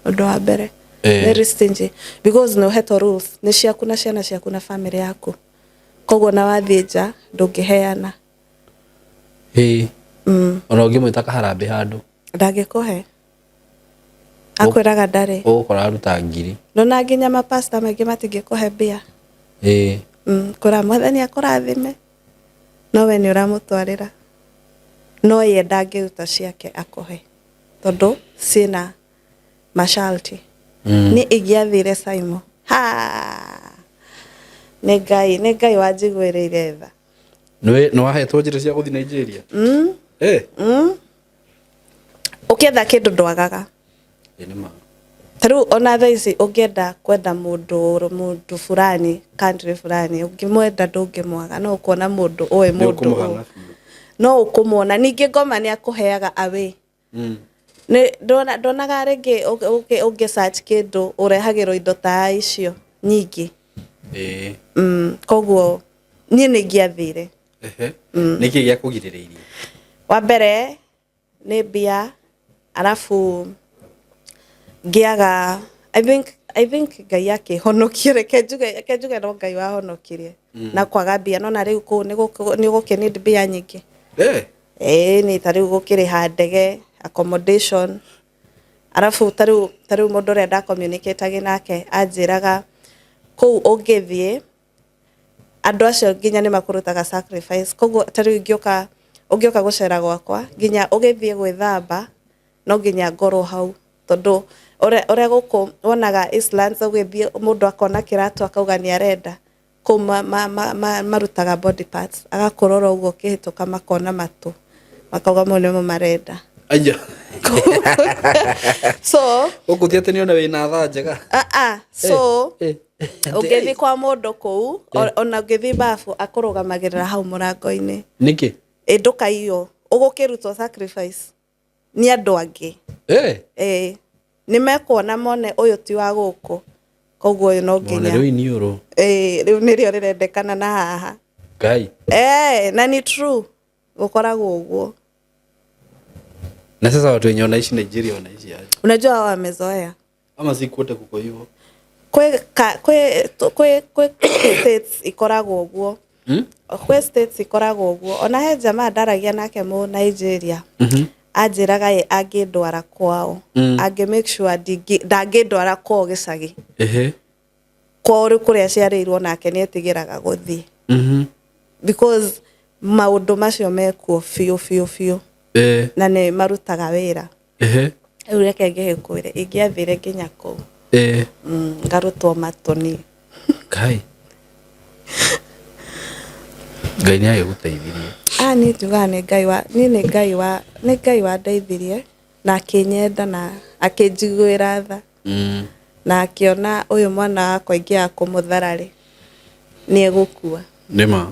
ũndũ wa mbere very stingy because nĩ ũhetwo rules nĩ ciaku na ciana ciaku na family yaku koguo na wathiĩ nja ndũngĩheana ona ũngĩmwĩta kaharambĩ handũ ndangĩkũhe akwĩraga ndarĩ ũgũkora aruta ngiri ndona nginya mapasta maingĩ matingĩkũhe mbia kũra mwathani akũrathime no we nĩ ũramũtwarĩra no ye ndangĩruta ciake akũhe tondũ ciĩna masharti nĩ ingĩathire Simon nĩ Ngai wanjiguĩrĩire tha nĩ wahetwo njĩra cia gũthiĩ Nigeria ũkĩetha kĩndũ ndwagaga tarĩu ona thaa ici ũngĩenda kwenda mũndũ fulani country fulani ũngĩmwenda ndũngĩmwaga no ũkona mũndũ ũĩ mũndũ no ũkũmwona ningĩ ngoma nĩ akũheaga away ndonaga rĩngĩ ũngĩ search kĩndũ ũrehagĩrwo indo ta icio nyingĩ koguo niĩ nĩ ingĩathire nĩkĩ gĩa kũgirĩrĩirie wa mbere nĩ mbia arabu ngĩaga I think Ngai akĩhonokia reke njuge no Ngai wahonokirie na kwaga mbia no na rĩu kũu nĩ gũkĩnid mbia nyingĩ nĩ tarĩu gũkĩrĩha ndege accommodation arabu tarĩu mũndũ ũrĩa ndakommunicatage nake anjĩraga kũu ũngĩthiĩ andũ acio nginya nĩ makũrutaga sacrifice koguo tarĩu ũngĩoka gũcera gwakwa nginya ũgĩthiĩ gwĩthamba no nginya ngorwo hau tondũ ũrĩa gũkũ wonaga Islands ũgĩthiĩ mũndũ akona kĩratũ akauga nĩ arenda kũu marutaga body parts agakũrora ũguo ũkĩhĩtũka makona matũ makauga mau nĩmo marenda so ũgũthiĩ atĩ nĩona wĩna tha njega so ũngĩthiĩ kwa mũndũ kũu ona ũngĩthiĩ bafu akũrũgamagĩrĩra hau mũrango-inĩ nĩkĩ ndũkaiywo ũgũkĩrutwo sacrifice nĩ andũ angĩ nĩ mekuona mone ũyũ ti wa gũkũ koguo no nginya rĩu nĩrĩo rĩrendekana na haha Ngai na ni true gũkoragwo ũguo na sasa watu wenye wanaishi Nigeria wanaishi aje unajua hao wamezoea ama si kote kuko hivyo kwe states ikoragwo ũguo kwe states ikoragwo ũguo ona he jamaa ndaragia nake mu Nigeria anjĩraga ye angĩndwara kwao angĩ make sure ndangĩndwara kwao gĩcagi kwao kũrĩa ciarĩirwo nake nĩ etigĩraga gũthiĩ because maũndũ macio mekuo biũ na nĩ marutaga wĩra reke ngihikwire ingiathire nginya kuu ngarutwo matoni kai Ngai nĩ agĩgũteithirie ni njugaga nĩ Ngai wa ndeithirie na akinyenda na akinjiguĩra tha na akiona uyu mwana wakwa ingĩaga kũmũthararĩ nĩ egũkua nĩma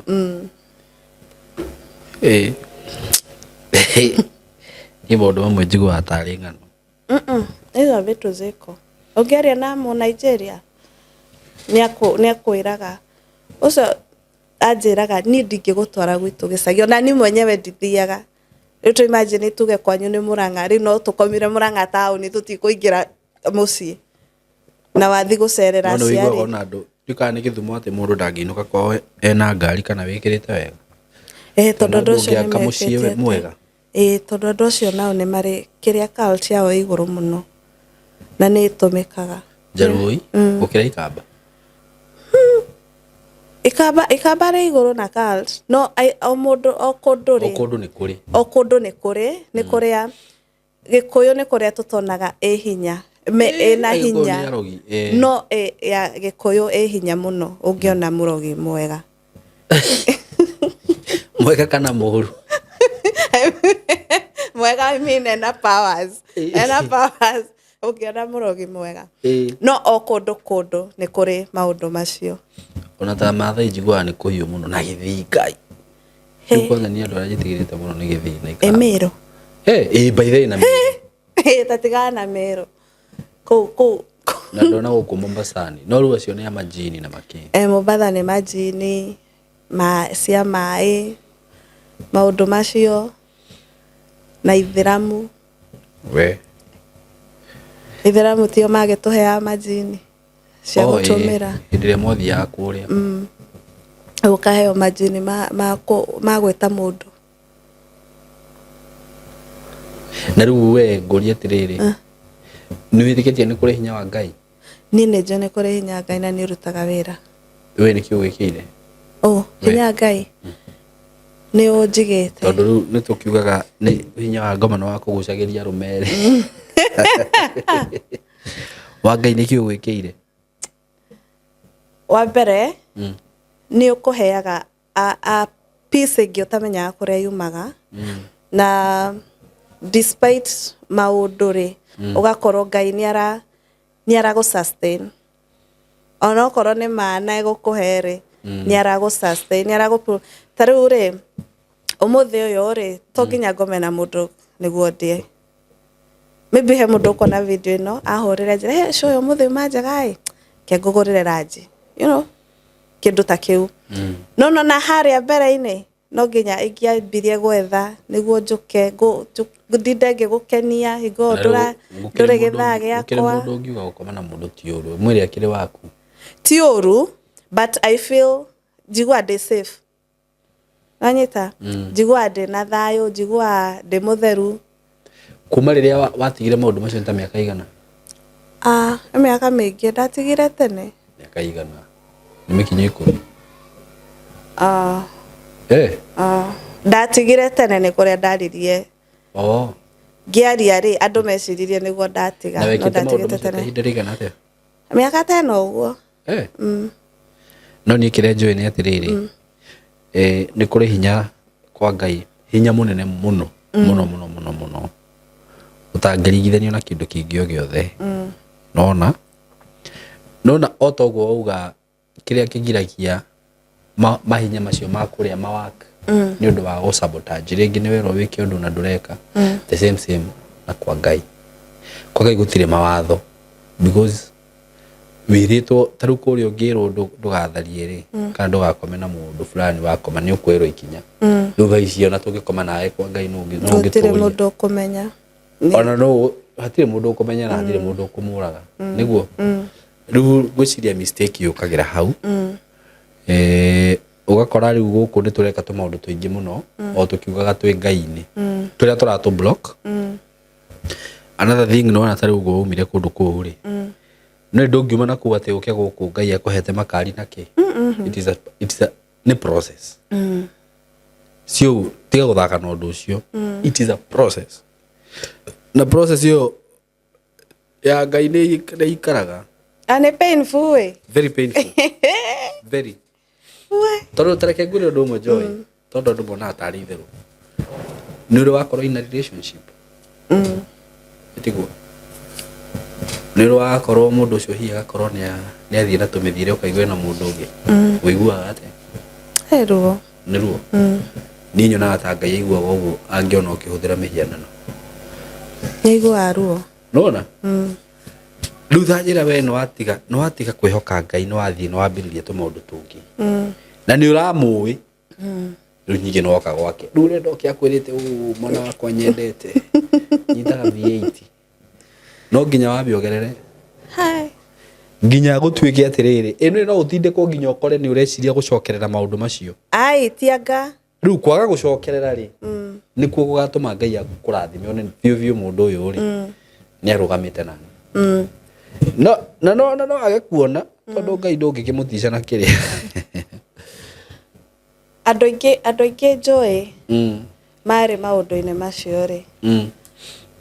nĩ maũndũ mamwe njiguaga tarĩ ng'ano hizo vitu ziko ũngĩaria na Mũnigeria nĩakwĩraga ũcio anjĩraga niĩ ndingĩgũtwara gwitũ gĩcagi ona niĩ mwenyewe ndithiaga rĩu tu imagine tuge kwanyu nĩ Mũrang'a rĩu no tũkomire Mũrang'a taũni tũtikũingĩra mũciĩ na wathi gũcerera aciari ona andũ ndikana nĩ Gĩthumo atĩ mũndũ ndangĩinũka kwao ena ngari kana wĩkĩrĩte wega tondũ andũ ũcio nĩ mũciĩ mwega tondũ andũ ũcio nao nĩ marĩ kĩrĩa culture yao igũrũ mũno na nĩ ĩtũmĩkaga Njarũi gũkĩra Ikamba Ikamba rĩ igũrũ na cult no o mũndũ o kũndũ nĩ kũrĩ nĩ kũrĩa Gĩkũyũ nĩ kũrĩa tũtonaga hinya ĩna hinya no ya Gĩkũyũ hinya mũno ũngĩona mũrogi mwega mwega kana mũru mwega I mean ena powers ũngĩona mũrogi mwega no o kũndũ nĩ kũrĩ maũndũ macio ona ta Maathai njiguaga nĩ kũhiũ mũno na Gĩthii Ngai rĩu kwanza nĩ andũ arĩa njĩtigĩrĩte mũno nĩ Gĩthii na Ikamba Meru by the way na Meru tatigana na Meru kũu na ndona gũkũ Mombasa no rĩu acio nĩ amajini na makĩ Mombasa nĩ majini cia maĩ maũndũ macio na Ithĩramu Ithĩramu tio magĩtũheaga majini cia gũtũmĩra hĩndĩ ĩrĩa mwathiaga kũrĩa ũkaheo majini ma gwĩta mũndũ na rĩu we ngũria atĩrĩrĩ nĩ wĩtĩkĩtie nĩ kũrĩ hinya wa Ngai niĩ nĩ njũĩ nĩ kũrĩ hinya wa Ngai na nĩ ũrutaga wĩra we nĩkĩo wĩkĩire hinya wa Ngai nĩ ũnjigĩte tondũ rĩu nĩ tũkiugaga nĩ hinya wa ngoma nĩ wa kũgucagĩria rũmere wa Ngai nĩkĩo wĩkĩire wa mbere nĩ ũkũheaga peace ĩngĩ ũtamenyaga kũrĩa yumaga na despite maũndũ rĩ ugakorwo Ngai nĩ ara sustain ona okorwo nĩ mana egũkũhe rĩ nĩ ara sustain nĩ ara ta rĩu rĩ ũmũthĩ ũyũ rĩ to nginya ngome na mũndũ nĩguo ndĩe maybe he mũndũ ũkona video ĩno ahũrĩre njĩra show ũmũthĩ manjaga ke ngũgũrĩre ranji kĩndũ ta kĩu no na harĩa mbere-inĩ no nginya ingĩambirie gwetha nĩguo njũke ndinde ngĩgũkenia hingo ndũrĩ gĩthaa gĩakwa mũndũ ũngiuga gũkoma na mũndũ ti ũru mwĩrĩ akĩrĩ waku ti ũru but I feel njiguaga ndĩ safe anyita njiguaga ndĩ na thayũ njiguaga ndĩ mũtheru kuma rĩrĩa watigire maũndũ macio ta mĩaka igana mĩaka mĩingĩ ndatigire tene mĩaka igana nĩ mĩkinyo 10 ndatigire tene nĩ kũrĩa ndaririe ngĩaria rĩ andũ meciririe nĩguo ndatiga no ndatigĩte tene ihinda rĩigana atĩa mĩaka 10 ũguo no niĩ kĩrĩa njũĩ nĩ atĩrĩrĩ nĩ kũrĩ hinya kwa Ngai hinya mũnene mũno mũno ũtangĩringithanio na kĩndũ kĩngĩ o gĩothe nona o ta ũguo wauga kĩrĩa kĩgiragia mahinya macio ma kũrĩa mawaka nĩ ũndũ wa gũsabotage rĩngĩ nĩ wĩra wĩke ũndũ na ndũreka the same na kwa Ngai gũtirĩ mawatho because wĩrĩtwo ta rĩu kũrĩa ũngĩrwo ndũgatharie rĩ kana ndũgakome na mũndũ fulani wakoma nĩ ũkwĩrwo ikinya rĩu thaa icio na tũngĩkoma nawe kwa Ngai no gũtirĩ mũndũ ũkũmenya ona no hatirĩ mũndũ ũkũmenya na hatirĩ mũndũ ũkũmũraga nĩguo rĩu gwĩciria mistake yũkagĩra hau ugakora rĩu gũkũ nĩ tũreka tũmaũndũ tũingĩ mũno o tũkiugaga twĩ Ngai-inĩ tũrĩa tũratũ block another thing no na tarĩ ũguo umire kũndũ kũu rĩ no ndũngiuma na kũu atĩ ũke gũkũ Ngai akũhete makari nake it's a nĩ process sio tiga gũthaka na ũndũ ũcio it is a process na process yo ya Ngai nĩ ikaraga. Nĩ painful we. Very painful. Very. Tondũ tareke ngwĩre ũndũ ũmwe Joy, tondũ andũ monaga tarĩ itherũ. Nĩ ũrĩ wakorwo in a relationship. Ĩtiguo. Nĩ ũrĩ wakorwo mũndũ ũcio hihi agakorwo nĩ athiĩ na tũmĩthiĩre ũkaigua na mũndũ ũngĩ. Ũiguaga atĩa? Ruo. Nĩ ruo. Niĩ nyonaga ta Ngai aiguaga ũguo angĩona ũkĩhũthĩra mĩhianano. Nĩ aiguaga ruo. Nona? Rĩu tha njĩra we nĩ watiga kwĩhoka Ngai nĩ wathiĩ nĩ wambĩrĩria tũmaũndũ tũngĩ. Na nĩ ũramũĩ. Rĩu nyingĩ nĩ woka gwake. Rĩu ũrenda oke akwĩrĩte mwana wakwa nyendete. Nyitaga V8. No nginya wambe ogerere. Nginya gũtuĩke atĩrĩrĩ. Ĩno no ũtindĩkwo nginya ũkore nĩ ũreciria gũcokerera maũndũ macio. Tianga. Rĩu kwaga gũcokerera rĩ. Nĩkuo gũgatũma Ngai akũrathime one biũ mũndũ ũyũ rĩ. Nĩ arũgamĩte nani. No age kuona tondũ Ngai ndũngĩkĩmũtica na kĩrĩa. Andũ aingĩ Joy marĩ maũndũ-inĩ macio rĩ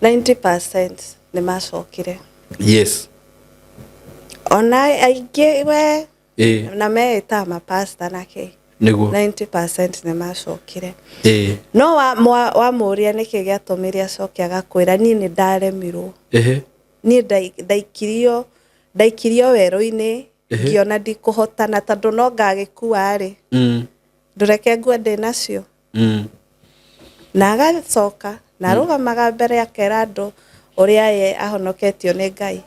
90% nĩ macokire. Yes. Ona aingĩ we na meĩta mapasta nake nĩguo 90% nĩ macokire. No wamũria nĩkĩ gĩatũmire acoke agakwĩra niĩ nĩ ndaremirwo. Niĩ ndaikirio werũ-inĩ ngĩona ndikũhotana tondũ no ngagĩkua rĩ. Ndũreke ngue ndĩ nacio. Na agacoka na arũgamaga mbere akera andũ ũrĩa ye ahonoketio nĩ Ngai.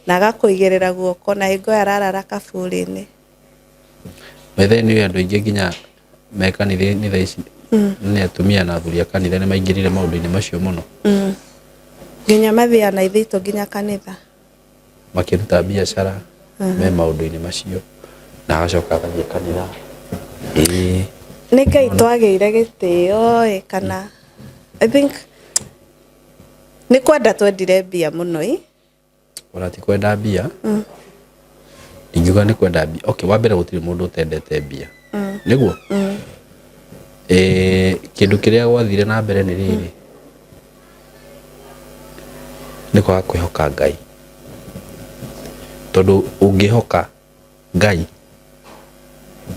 Na agakũigĩrĩra guoko na hingo ararara kaburi-inĩ. Metheni andũ aingĩ nginya me kanitha-inĩ thaa ici nĩ atumia na athuri a kanitha nĩ maingĩrire maũndũ-inĩ macio mũno. Nginya mathiaga na ithuĩ nginya kanitha. Makĩruta biacara me maũndũ-inĩ macio na agacoka agathiĩ kanitha. Nĩ Ngai twagĩire gĩtĩo kana I think nĩ kwenda twendire mbia mũno Ona ti kwenda mbia. Ingiuga nĩ kwenda mbia. Okay, wa mbere gũtirĩ mũndũ ũtendete mbia. Nĩguo? Kĩndũ kĩrĩa gwathire na mbere nĩ rĩrĩ. Nĩ kwaga kwĩhoka Ngai. Tondũ ũngĩhoka Ngai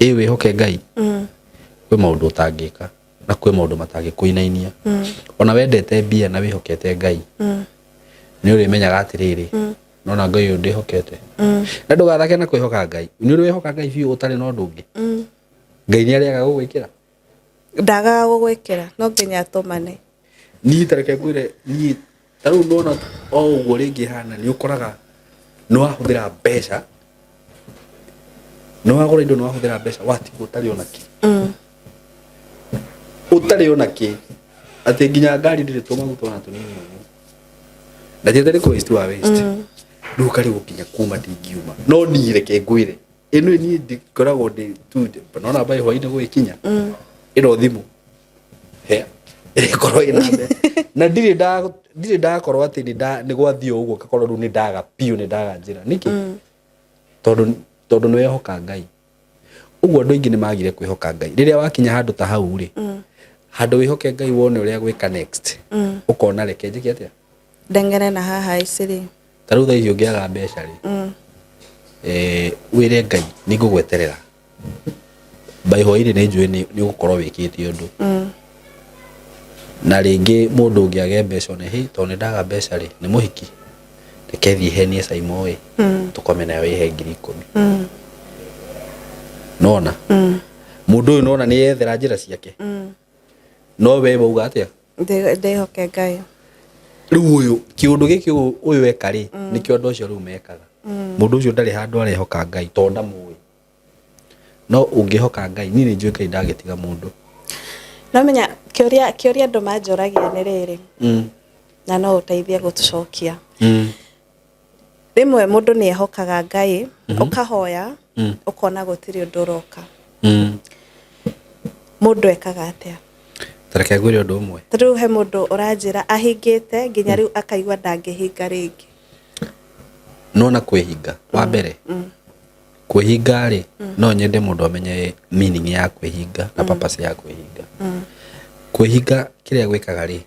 wĩhoke Ngai kwĩ maũndũ ũtangĩka na kwĩ maũndũ matangĩkũinainia. Ona wendete mbia na wĩhokete Ngai nĩ ũrĩmenyaga atĩrĩrĩ nona Ngai ũyũ ndĩhokete. Na ndũgathake na kwĩhoka Ngai. Nĩ ũrĩ wĩhoka Ngai biũ ũtarĩ na ũndũ ũngĩ. Ngai nĩ arĩaga gũgwĩkĩra. Ndagaga gũgwĩkĩra no nginya atũmane. Niĩ tareke ngwĩre niĩ tarĩu nona o ũguo rĩngĩ hana nĩ ũkoraga nĩ wahũthĩra mbeca. No wagũra indo nĩ wahũthĩra mbeca watigwo ũtarĩ ona kĩ. Ũtarĩ ona kĩ. Atĩ nginya ngari ndĩrĩ tũmaguta ona tũnini. Na njĩte nĩ waste wa waste. Rĩu karĩ gũkinya kuma ndingiuma. No niĩ reke ngwĩre. Ĩno niĩ ndikoragwo ndĩ tude. Nona mbaĩ hwainĩ gwĩkinya. Ĩno thimũ. Hea. Ĩkorwo ĩna mbe. Na ndirĩ ndakorwo atĩ nĩ gwathiĩ ũguo ngakorwo rĩu nĩ ndaga piũ nĩ ndaga njĩra. Nĩkĩ? Tondũ nĩ wehoka Ngai. Ũguo andũ aingĩ nĩ magire kwĩhoka Ngai. Rĩrĩa wakinya handũ ta hau rĩ. Handũ wĩhoke Ngai wone ũrĩa gwĩka next. Ũkona reke njĩke atĩa? Ndengere na haha iciri. Tarĩu thaa icio ngĩaga mbeca rĩ. Wĩre Ngai nĩ ngũgweterera. Mbaĩ hwainĩ nĩ njũĩ nĩ ũgũkorwo wĩkĩte ũndũ. Na rĩngĩ mũndũ ũngĩage mbeca one tondũ nĩ ndaga mbeca rĩ nĩ mũhiki. Reke thiĩ henie Saimo tũkome nayo ihe 10,000. Nona mũndũ ũyũ nona nĩ yethera njĩra ciake. No we wauga atĩa? Ndĩhoke Ngai. Rĩu ũyũ kĩũndũ gĩkĩ ũyũ weka rĩ nĩkĩo andũ acio rĩu mekaga. Mũndũ ũcio ndarĩ handũ arehoka Ngai tondũ ndamũĩ. No ũngĩhoka Ngai niĩ nĩ njũĩ Ngai ndagĩtiga mũndũ. No menya kĩũria andũ manjoragia nĩ rĩrĩ. Na no ũteithie gũtũcokia. Rĩmwe mũndũ nĩ ehokaga Ngai ũkahoya ũkona gũtirĩ ũndũ ũroka. Mũndũ ekaga atĩa? Tareke ngwĩre ũndũ ũmwe. Rĩu he mũndũ ũranjĩra ahingĩte nginya rĩu akaigua ndangĩhinga rĩngĩ. Nona kwĩhinga wa mbere. Kwĩhinga rĩ no nyende mũndũ amenye meaning ya kwĩhinga na purpose ya kwĩhinga. Kwĩhinga kĩrĩa gwĩkaga rĩ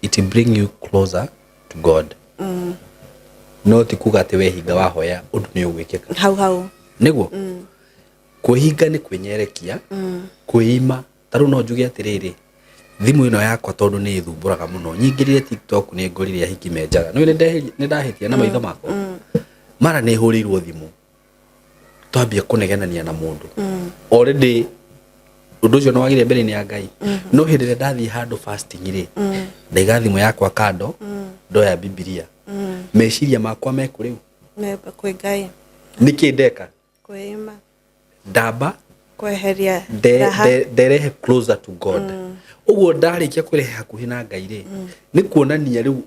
it bring you closer to God. no ti kuga ati wehinga wahoya undu ni ugwikika hau niguo kuhinga ni kwinyerekia kuima taru no njuge atiriri thimu ino yakwa tondu ni thumburaga muno nyingirire TikTok ni ngorire ahiki menjaga no ni ndahitia na maitho makwa mara ni hurirwo thimu twambia kunegenania na mundu already undu ucio no wagire mbere ni ya Ngai no hindire ndathi handu fasting ri ndaiga thimu yakwa kando ndoya Biblia meciria makwa me kuriu meba kwi Ngai niki ndeka kuima ndamba kweheria nderehe closer to God uguo ndarikia kwirehe hakuhi na Ngai ri ni kuonania riu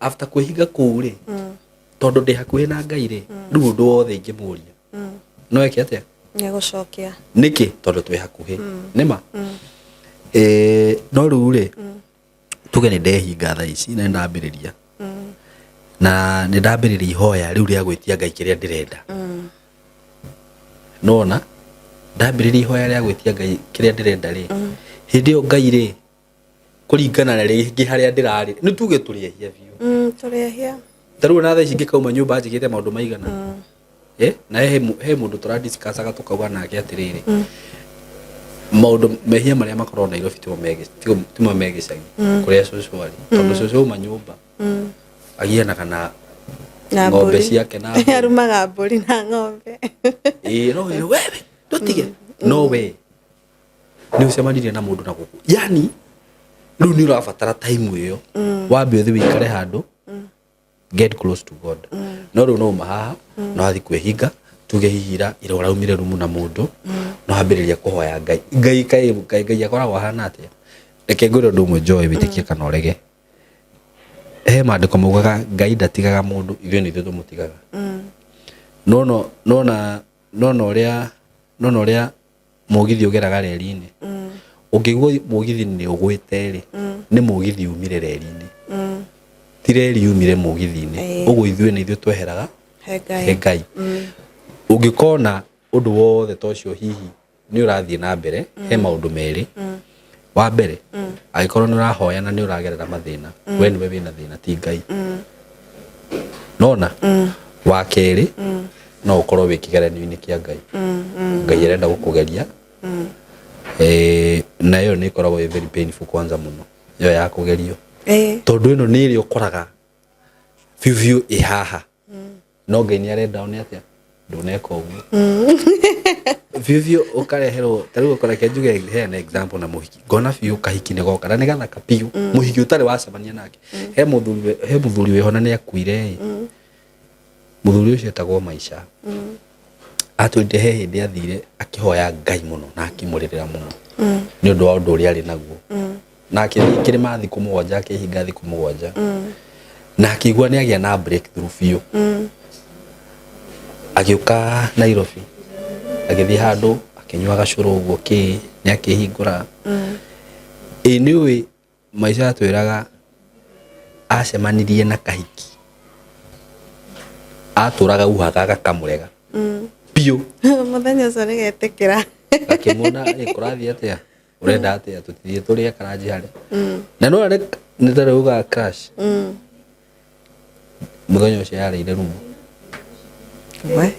after kuhinga kuu ri tondu ndi hakuhi na Ngai ri riu undu wothe ingimuria no eke atia ni gucokia niki tondu twi hakuhi nima no riu ri tuge ni ndehinga thaa ici na ndambiriria na ni ndambiriria ihoya riu ria gwitia Ngai kiria ndirenda nona ndambiriria ihoya ria gwitia Ngai kiria ndirenda ri hindi yo Ngai ri kuringana na ringi haria ndirari ni tuge turiehia biu turiehia taru na thaa ici ngikauma nyumba njigite maundu maigana na he mundu tura discussaga tukauga nake atiriri maundu mehia maria makorwo Nairobi timo megicagi kuria cucu ari tondu cucu uma nyumba agianaga na ng'ombe ciake na arumaga mburi na ng'ombe no wewe ndotige no we ni ucemanirie na mundu na guku yani riu ni urabatara time iyo wambe uthi wikare handu get close to God no riu no mahaha no athi kwehinga tuge hihira ira uraumire rumu na mundu no hambiriria kuhoya Ngai akoragwo hana atia reke ngwire undu umwe Joy witikie kana urege he maandiko maugaga Ngai ndatigaga mundu ithuĩ nĩ ithuĩ tũmũtigaga nona ũrĩa mũgithi ũgeraga reri-inĩ ũngĩgua mũgithi nĩ ũgwĩte rĩ nĩ mũgithi umire reri-inĩ ti reri umire mũgithi-inĩ ũguo ithuĩ nĩ ithuĩ tweheraga he Ngai ũngĩkona ũndũ wothe ta ũcio hihi nĩ ũrathiĩ na mbere he maũndũ merĩ wa mbere agikorwo ni urahoya na ni uragerera mathina we niwe wina thina ti Ngai nona wa keri no ukorwo wikigeranio-ini kia Ngai Ngai arenda gukugeria na yo ni ikoragwo very painful kwanza muno yo ya kugerio tondu ino ni iri ukoraga fiu ihaha no Ngai ni arenda one atia nduneka uguo fiu ukareherwo tariu ukoreke njuge he an example na muhiki ngona fiu kahiki ni goka na ni gathaka piu muhiki utari wacemania nake he muthuri wehona ni akuire muthuri ucio etagwo Maisha atwinde he hindi athire akihoya Ngai muno na akimuririra muno ni undu wa undu uri ari naguo na akithikire mathi kumugwanja akihinga thi kumugwanja na akigua ni agia na breakthrough fiu agiuka Nairobi agithi handu akinywa gacuru uguo ki ni akihingura niwe Maisha atwiraga acemanirie na kahiki aturaga uhaga gakamurega piu muthenya ucio ni getikira akimona ikurathi atia urenda atia tutithie turia karaji hari na no ari ni tarauga crash muthenya ucio yareire rumu we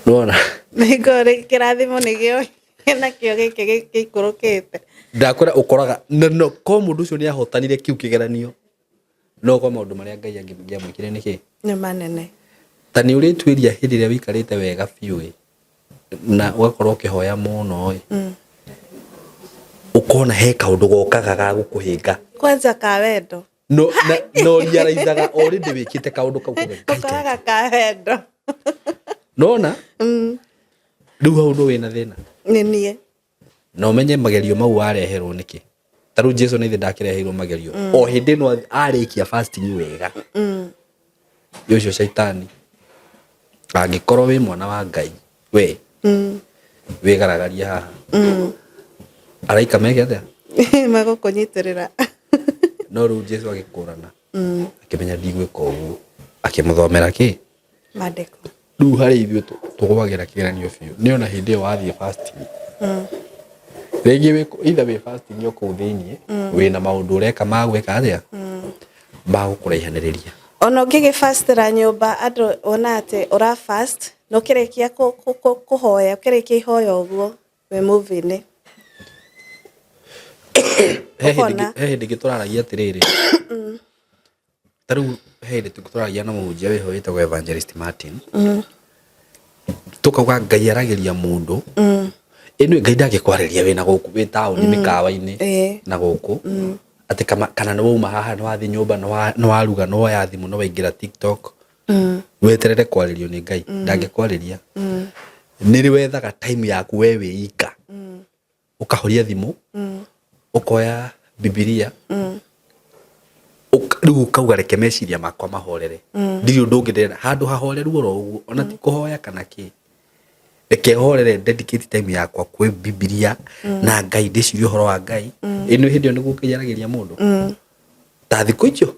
nona nigore kirathimo nigio na kio giki gikurukite ndakwira ukoraga no ko mundu ucio ni ahotanire kiu kigeranio no kwa maundu maria Ngai angiamwikire niki ni manene tani uri twiria hindi ria wikarite wega fiu na ugakorwo ukihoya muno ukona he kaundu gokaga ga gukuhinga kwanza ka wendo no realizaga already wikite kaundu kau kugaga ka wendo nona riu haundu wina thina ni nie no umenye magerio mau wareherwo niki taru Jesu ni ndakireheirwo magerio o hindi no arikia fasting wega yocio shaitani angikorwo wi mwana wa Ngai we wigaragaria haha araika meke atia magukunyitirira no riu Jesu agikurana akimenya ndigwika uguo akimuthomera ki maandiko riu hari ithuĩ tũgwagira kigeranio biũ nĩ ona hĩndĩ ĩyo wathiĩ fasting rĩngĩ either wĩ fasting o kũu thĩiniĩ wĩna maũndũ ũreka magwĩka atĩa magũkũraihanĩrĩria Ono ngige fastera nyumba andu ona ate ora fast no kirekia kuhoya kirekia ihoya uguo we movie ni he hindi gituraragia atiriri taru he hindi tuturagia na muhunjia wiho witagwo Evangelist Martin tukauga Ngai aragiria mundu inu Ngai ndagikwariria wina guku wi tauni mikawa-ini na guku ati kana no uma haha no athi nyumba no waruga no ya thimu no waingira TikTok weterere kwaririo ni Ngai ndagikwariria niri wethaga time yaku we wika ukahoria thimu ukoya Biblia riu ukauga reke meciria makwa mahorere ndiri undu ngirera handu hahoreru oro uguo ona ti kuhoya kana ki reke horere dedicate time yakwa kwi Biblia na Ngai ndicirio horo wa Ngai ino hindi ni gukiyaragiria mundu ta thiko icio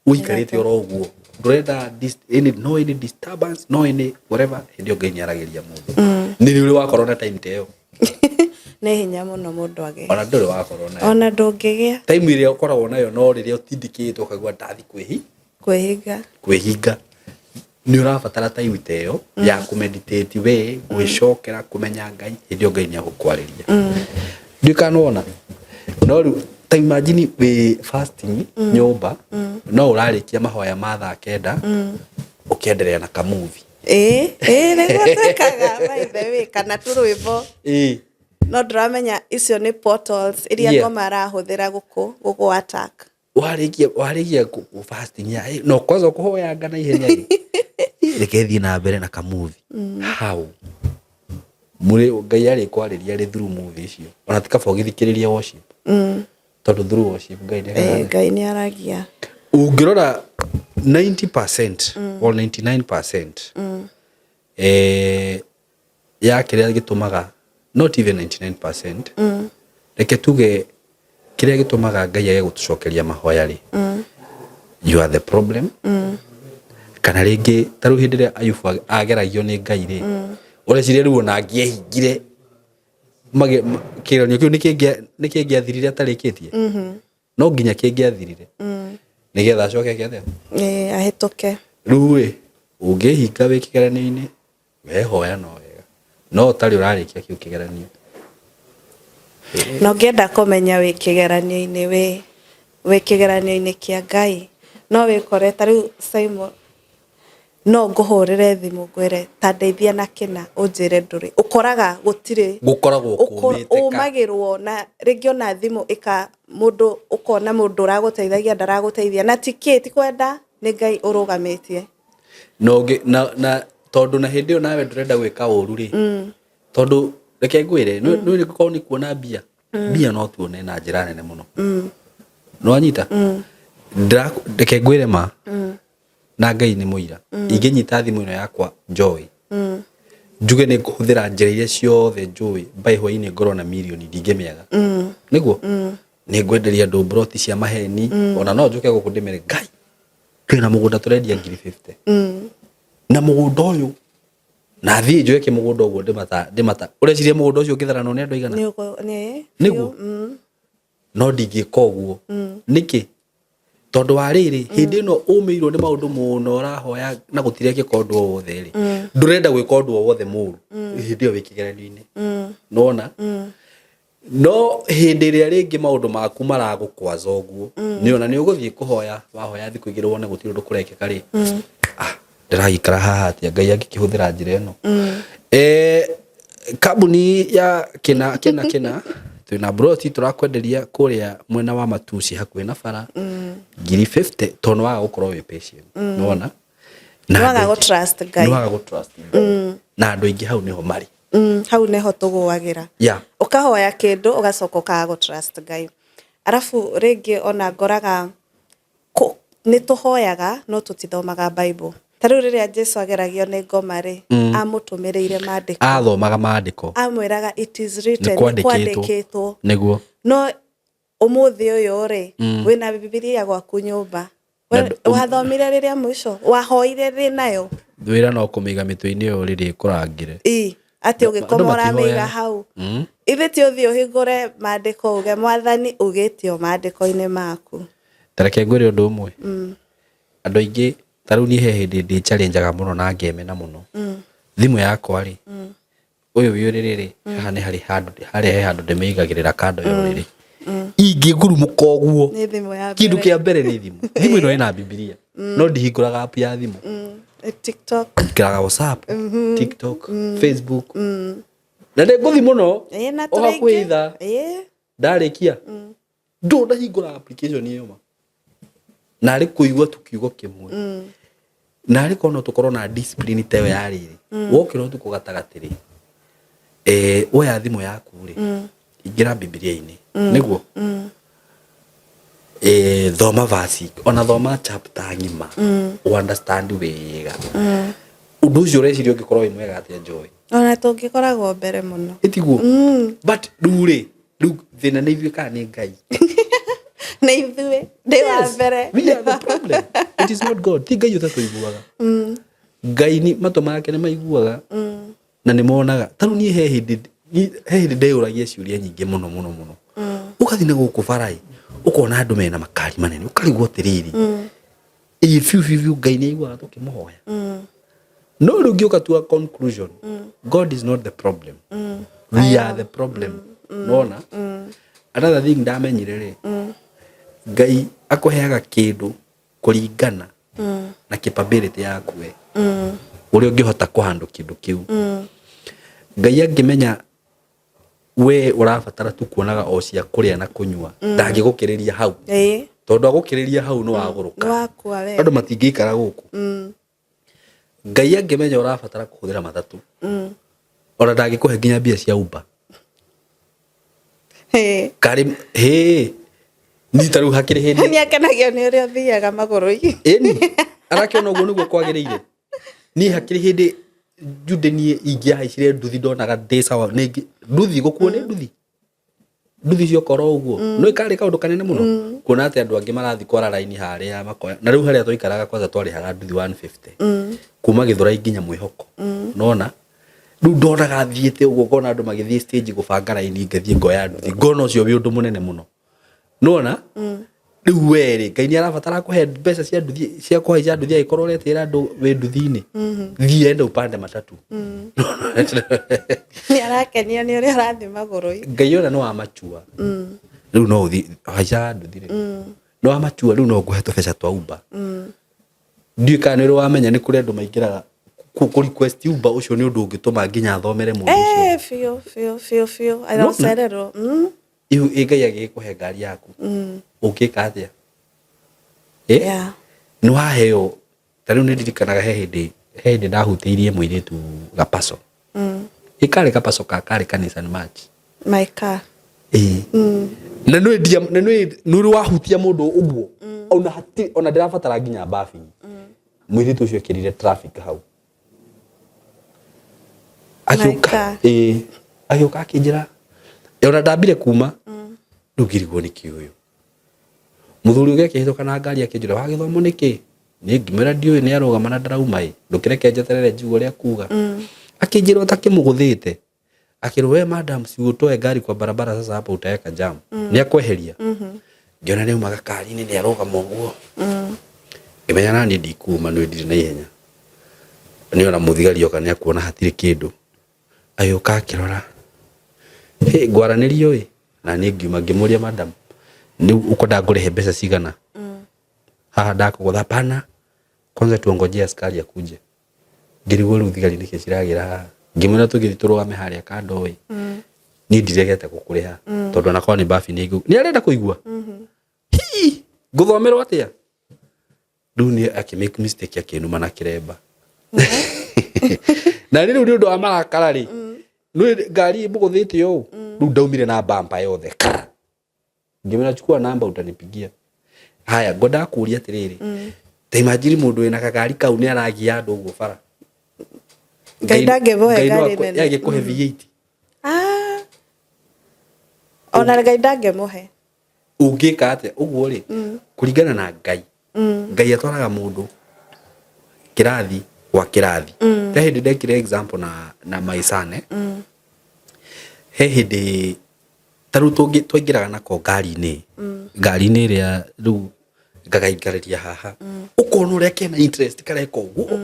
uikarite oro uguo ndurenda any disturbance no any whatever hindi Ngai nyaragiria mundu niri uri wakorwo na time teo ne hinya muno mundu age ona nduri wakorwo nayo ona ndungigia time iria ukoragwo nayo no riria utindikitwo ukagwa ndathi kwihinga ni urabatara time teo ya kumeditate we gwicokera kumenya Ngai hindi Ngai ni agukwariria ndikanona no time imagine we fasting nyumba no urarikia mahoya ma thaa 9 ukiendelea na kamuvi nigotekaga by the way kana turwibo no ndramenya icio ni portals iria ngoma arahuthira guku attack warigia ku fasting ya no kwanza kuhoya ngana ihenya reke thii na mbere na kamuvi how muri Ngai ari kwariria ri through movie icio ona tikaba ugithikiriria worship tondu through worship Ngai ni aragia ungirora 90% or 99% ya kiria gitumaga not even 99% reke tuge kiria gitumaga Ngai age gutucokeria mahoya ri you are the problem kana ringi taru hindi ria Ayubu ageragio ni Ngai ri ureciria riu ona angihingire kiranio kiu nikingiathirire atarikitie no nginya kingiathirire nigetha acoke kiathe ahituke riu ungihinga wi kigeranio-ini wehoya no wega no utari urarikia kiu kigeranio no ngenda kumenya wi kigeranio-ini wi kigeranio-ini kia Ngai no wikore tariu Simon no nguhurire thimu ngwire ta ndeithia na kina unjire nduri ukoraga gutire gukoragwo kumite umagirwo na ringi ona thimu ika mundu ukona mundu uraguteithagia ndaraguteithia na tiketi kwenda ni Ngai urugamitie no na tondu na hindi nawe ndurenda gwika uru ri tondu reke ngwire ni ko ni kuona bia no tuone na njira nene muno no anyita reke ngwire ma na Ngai ni muira inginyita thimu ino yakwa Joy njuge ni kuhuthira njira iria ciothe Joy by hwaini ngorwo na milioni ndingimiaga niguo ni ngwenderia andu broti cia maheni ona no njuke gukundimire Ngai twina mugunda turendia 50 na mugunda uyu na thii njuke mugunda uguo ndimata ureciria mugunda ucio ngitharano ni andu igana niguo no ndingika uguo niki tondu wa riri hindi no umirwo ni maundu muno rahoya na gutire gikondu o wothe ri ndurenda gwikondu o wothe muru hindi o wikigeranio-ini nona no hindi ria ringi maundu maku maragukwaza uguo ni ona ni uguthie kuhoya wahoya thiku igiri wone gutire undu kurekeka ri ndiragikara haha atia Ngai angikihuthira njira ino kambuni ya kina twina broti turakwenderia kuria mwena wa Matuci hakuhi na bara 50 tono wa gukorwo wi patient nona na waga go trust Ngai na andu ingi hau niho mari hau neho tuguagira ukahoya kindu ugacoka ukaga go trust Ngai arafu ringi ona ngoraga ni tuhoyaga no tutithomaga Bible tariu riria Jesu ageragio ni ngoma ri amutumirire maandiko athomaga maandiko amwiraga it is written kwandikitwo niguo no umuthi uyu ri wina Biblia gwaku nyumba wathomire riria mwisho wahoire ri nayo wira no kumiga mitwe-ini yo riri kurangire ati ugikomora miga hau ithiti uthi uhingure maandiko uge mwathani ugitio maandiko-ini maku tareke ngwire undu umwe andu aingi taru ni he hindi ndi challenge muno na ngemena muno thimu yakwa ri uyu wiuriri haha ni hari handu ndimigagirira kando yoriri ingi ngurumuka uguo kindu kia mbere ni thimu ino ina bibilia no ndihinguraga app ya thimu TikTok kiraga WhatsApp TikTok Facebook na nguthi muno ohakwitha ndarikia ndo ndahingura application iyo ma na ari kuigua tukiugo kimwe na ari kono tukorwo na discipline tayo yariri wokiro tuko gatagatiri oya thimu yaku ri ingira bibilia-ini niguo thoma verse ona thoma chapter ngima understand wega undu ucio reciria ungikorwo mwega atia Joy ona tungikoragwo mbere muno itiguo but ruri thina ni ithuĩ kana ni Ngai na ithuĩ ndi wa mbere we are the problem it is not God ti Ngai utatuiguaga Ngai ni mato make ni maiguaga na ni monaga taru ni he hindi ndeyuragia ciuria nyingi muno ukathi na guku barai ukona andu mena makari manene ukarigwo tiriri fiu Ngai ni aiguaga tukimuhoya no rugi ukatua conclusion God is not the problem we are the problem nona another thing ndamenyire ri Ngai akoheaga kindu kuringana na capability yaku we uri ungihota kuhandle kindu kiu Ngai angimenya we urabatara tu kuonaga o cia kuria na kunyua ndangigukiriria hau tondu agukiriria hau no waguruka andu matingikara guku Ngai angimenya urabatara kuhuthira matatu ona ndangikuhe nginya mbia cia Uber kari ni taru hakiri hindi ni akenagio ni uria thiaga maguru-ini eni arakiona uguo niguo kwagiriire ni hakiri hindi jude ni ingiahaicire nduthi ndonaga ndi sawa ningi nduthi gukuo ni nduthi cio koro uguo no ikari kaundu kanene muno kuona ati andu angi marathi kwara line haria makoya na riu haria twaikaraga kwanza twarihaga nduthi 150 kuma Githurai nginya Mwihoko nona riu ndonaga thiete uguo ngona andu magithii stage gubanga line ngathie ngoya nduthi ngona ucio wi undu munene muno nona riu weri Ngai ni arabatara kuhe mbeca cia nduthi cia kuhaica nduthi aikorwo retira andu we nduthi-ini thie enda upande matatu ni arakenio ni uria arathi maguru-ini Ngai ona no amachua riu no uthi haica nduthi no amachua riu no nguhe tubeca twa Uber ndiu kana ri wamenya ni kuri andu maingiraga ku request Uber ucio ni undu ungituma nginya thomere mundu ucio fio I don't say it ihu Ngai agikuhe ngari yaku ukika atia no haheo tariu ni ndirikanaga he hindi ndahutiirie muiritu gapaso ikari gapaso kari kanisa match my car na nuri wahutia mundu uguo ona ndirabatara nginya bafi muiritu ucio kirire traffic hau agiuka akinjira ona ndambire kuma ndugirigwo ni kiuyu muthuri uge kihituka na ngari akinjira wa githomo niki ni ngimera ndiu ni arugama na ndarauma ndukireke njeterere njugo ria kuga akinjira utakimuguthite akirwo we madam si utoe ngari kwa barabara sasa hapa utaweka jam ni akweheria ngiona ni umaga kari ni arugama uguo imenya nani ndikuma ni ndiri na ihenya ni ona muthigari oka ni akuona hatiri kindu ayuka akirora ngwaranirio na ni ngiuma ngimuria madam ni ukoda ngurihe mbeca cigana haha ndakugutha pana kwanza tuongojea askari akuje ngirigwo riu thigari nike ciragira ngimuna tugithi turugame haria kando ni ndiregete gukuriha tondu na kwa ni bafi ni arenda kuigua nguthomerwo atia riu ni akimake mistake akinuma na kiremba na riu ndio ndo amarakara ri no ngari ibuguthite yo riu ndaumire na bamba yothe ngimena chukua namba utanipigia haya ngoda kuria atiriri ta imagine mundu ina kagari kau ni aragia andu uguo bara Ngai ndangeboe ngari nene yage kuhe V8 ona Ngai ndangemuhe ungika atia uguo ri kuringana na Ngai atwaraga mundu kirathi wa kirathi ta hindi ndekire example na maisane he hindi taru twaingiraga nako ngari-ini ria riu ngagaikareria haha ukona uria kena interest kareka uguo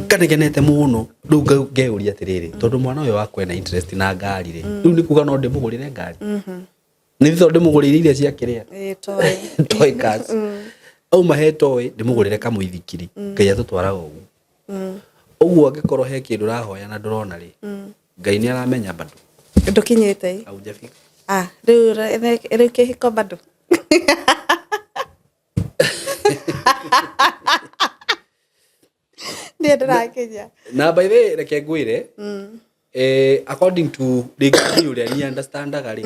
kanegenete muno riu ngeuria atiriri tondu mwana uyu wakwa ena interest na ngari ri riu ni kuga no ndimugurire ngari ni thitho ndimugurire iria cia kiria toy cars au mahe toy ndimugurire kamuithikiri ngai atutwaraga uguo uguo angikorwo he kindu rahoya na ndurona ri ngai ni aramenya bado ndukinyite au jafika riu kihiko bado na by the way reke ngwire according to the uria ni understandaga ri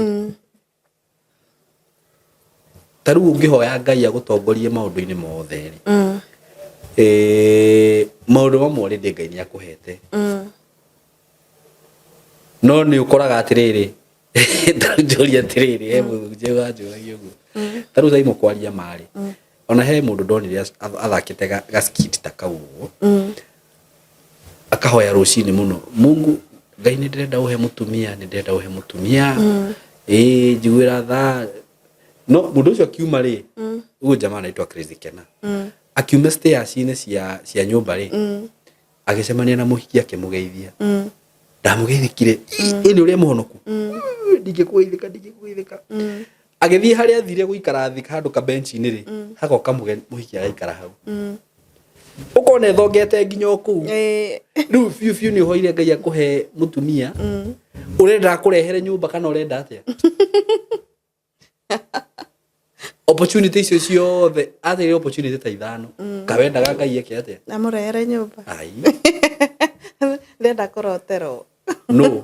taru ungihoya ngai agutongorie maundu-ini mothe ri maundu mamwe ri ngai ni akuhete no ni ukoraga atiriri tarujuria atiriri he muthunje wanjuragia uguo taru sai mukwaria mari ona he mundu ndonire athakite gaskiti ta kauguo akahoya rucini muno Mungu ngai ni ndirenda uhe mutumia njiguira tha no mundu ucio akiuma ri uguo jamaa anaitwa Crazy Kena akiuma stairs-ini cia nyumba ri agicemania na muhiki akimugeithia ndamugeithikire ini uria muhonoku ndingikugeithika agithie haria athire guikara thi handu ka bench-ini ri hagoka muhiki agaikara hau ukone thongete nginya oku riu fiu ni hoire ngai akuhe mutumia urenda kurehere nyumba kana urenda atia opportunity icio ciothe athire opportunity ta ithano kawendaga ngai eke atia na murehere nyumba ai ndenda kurotero no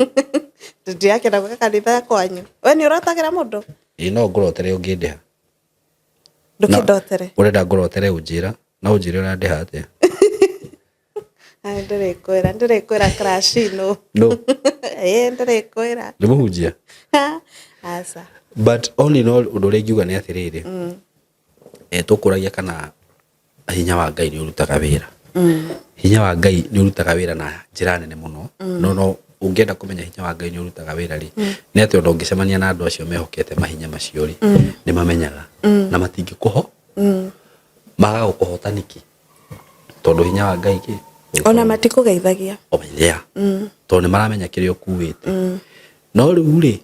ndiakira kwa kanitha kwanyu we ni urotagira mundu no ngurotere ungindiha ndukindotere urenda ngurotere unjira na unjire urandiha atia ndirikwira crash no ndirikwira ndimuhunjia asa but all in all undu uria ngiuga ni atiriri tukuragia kana hinya wa ngai ni urutaga wira hinya wa ngai ni urutaga wira na njira nene muno no ungienda kumenya hinya wa ngai ni urutaga wira ri ni ati undu ngicemania na andu acio mehokete mahinya macio ri ni mamenyaga na matingikuho maga gukuhotaniki tondu hinya wa ngai ki ona matikugeithagia omeya tondu ni maramenya kiria ukuwite no riu ri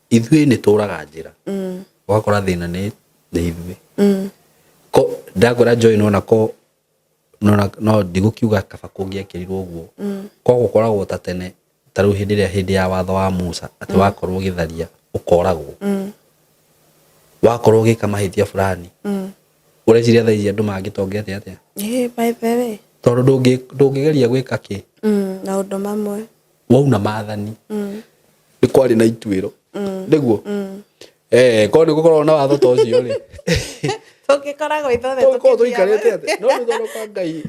ithui ni turaga njira wakora thina ni ithui ko ndagora joy no ndigukiuga kaba kungiakirirwo uguo ko gukoragwo ta tene taru hindi ya watho wa Musa ati wakorwo githaria ukoragwo wakorwo gika mahitia fulani ureciria tha ici andu mangitongete atia by the way tondu ndungigeria gwika ki na undu mamwe wauna mathani ni kwari na ituiro niguo ko ni gukorwo na watho to cio ri tugikoragwo ithothe tuikarite ati no thoro kwa ngai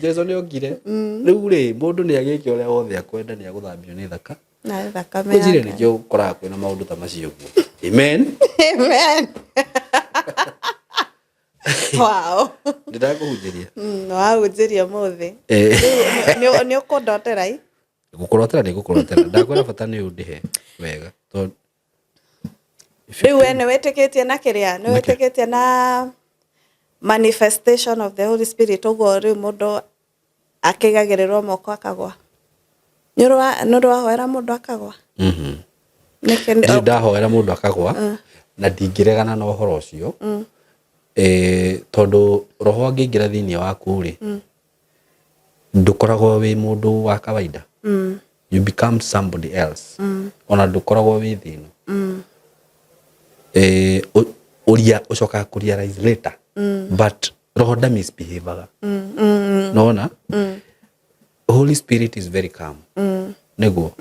Jesu ni ogire riu ri mundu ni agike uria wothe akwenda ni aguthambio ni thaka na thakame yake njire nikio koraga kwina maundu ta macio guo amen wow ndirakuhunjiria wahunjiria muthi ni ukundotera i gukurotera ni gukurotera ndakwira bata ni undihe wega tondu riu we ni witikitie na kiria ni witikitie na manifestation of the Holy Spirit uguo riu mundu akigagirirwo moko akagwa nurwa hoera mundu akagwa ndahoera mundu akagwa na ndingiregana na uhoro ucio tondu roho angiingira thiini waku ri ndukoragwo wi mundu wa kawaida you become somebody else ona ndukoragwo wi thino uria ucoka kurealize later but roho nda misbehavior naona Holy Spirit is very calm niguo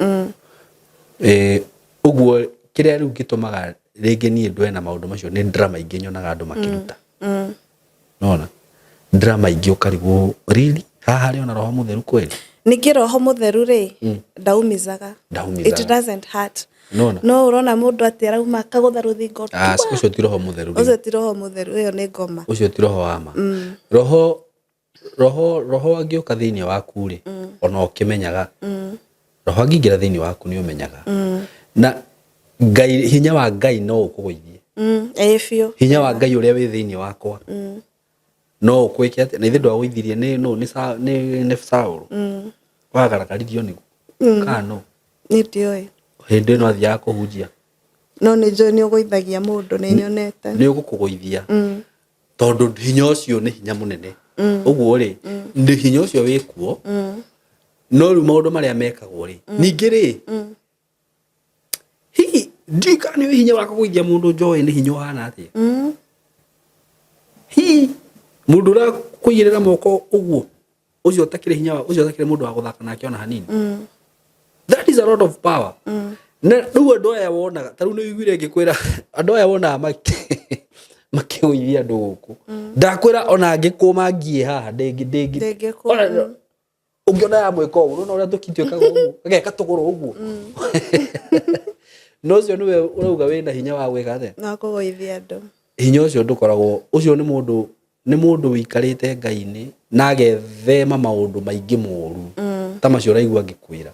uguo kiria riu gitumaga ringi nie ndwe na maundu macio ni drama ingi nyonaga andu makiruta naona drama ingi ukarigwo really haha ri ona roho mutheru kweli ningi roho mutheru ri ndaumizaga it doesn't hurt no urona mundu ati arauma akagutha ruthingo ucio ti roho mutheru ucio ti roho mutheru iyo ni ngoma ucio ti roho wa ma roho angioka thiini waku ri ona ukimenyaga roho angiingira thiini waku ni umenyaga na ngai hinya wa ngai no ukugoithie Biũ. Hinya wa Ngai uria wi thiini wakwa. No kwike ati na ithe ndwa gwithirie ni Saul. Wagaragaririo ni kano. Ni ndioi. Hindi no athia kuhunjia. No ni jo ni ugoithagia mundu ni nyonete. Ni ugukugoithia. Tondu hinya ucio ni hinya munene. Uguo ri ndi hinya ucio wi kuo. No ru maundu maria mekagwo ri. Ningi ri. Hihi ndika ni hinya wa kugoithia mundu njoe ni hinya hana atia. Hihi mundu ra kuigirira moko uguo. Ucio takire hinya ucio takire mundu wa guthaka nake ona hanini. That is a lot of power. Na ruo ndo ya wonaga taru ni wiguire ngikwira andu aya wona makiuithia andu guku ndakwira ona ngikuma ngie haha ndingi ungiona ya mweko uguo no uria tukitio kago uguo ageka tuguru uguo no cio niwe urauga wina hinya wa gwika athe na kugoithia andu hinya ucio ndukoragwo ucio ni mundu wikarite Ngai-ini na agethema maundu maingi moru ta macio raigua ngikwira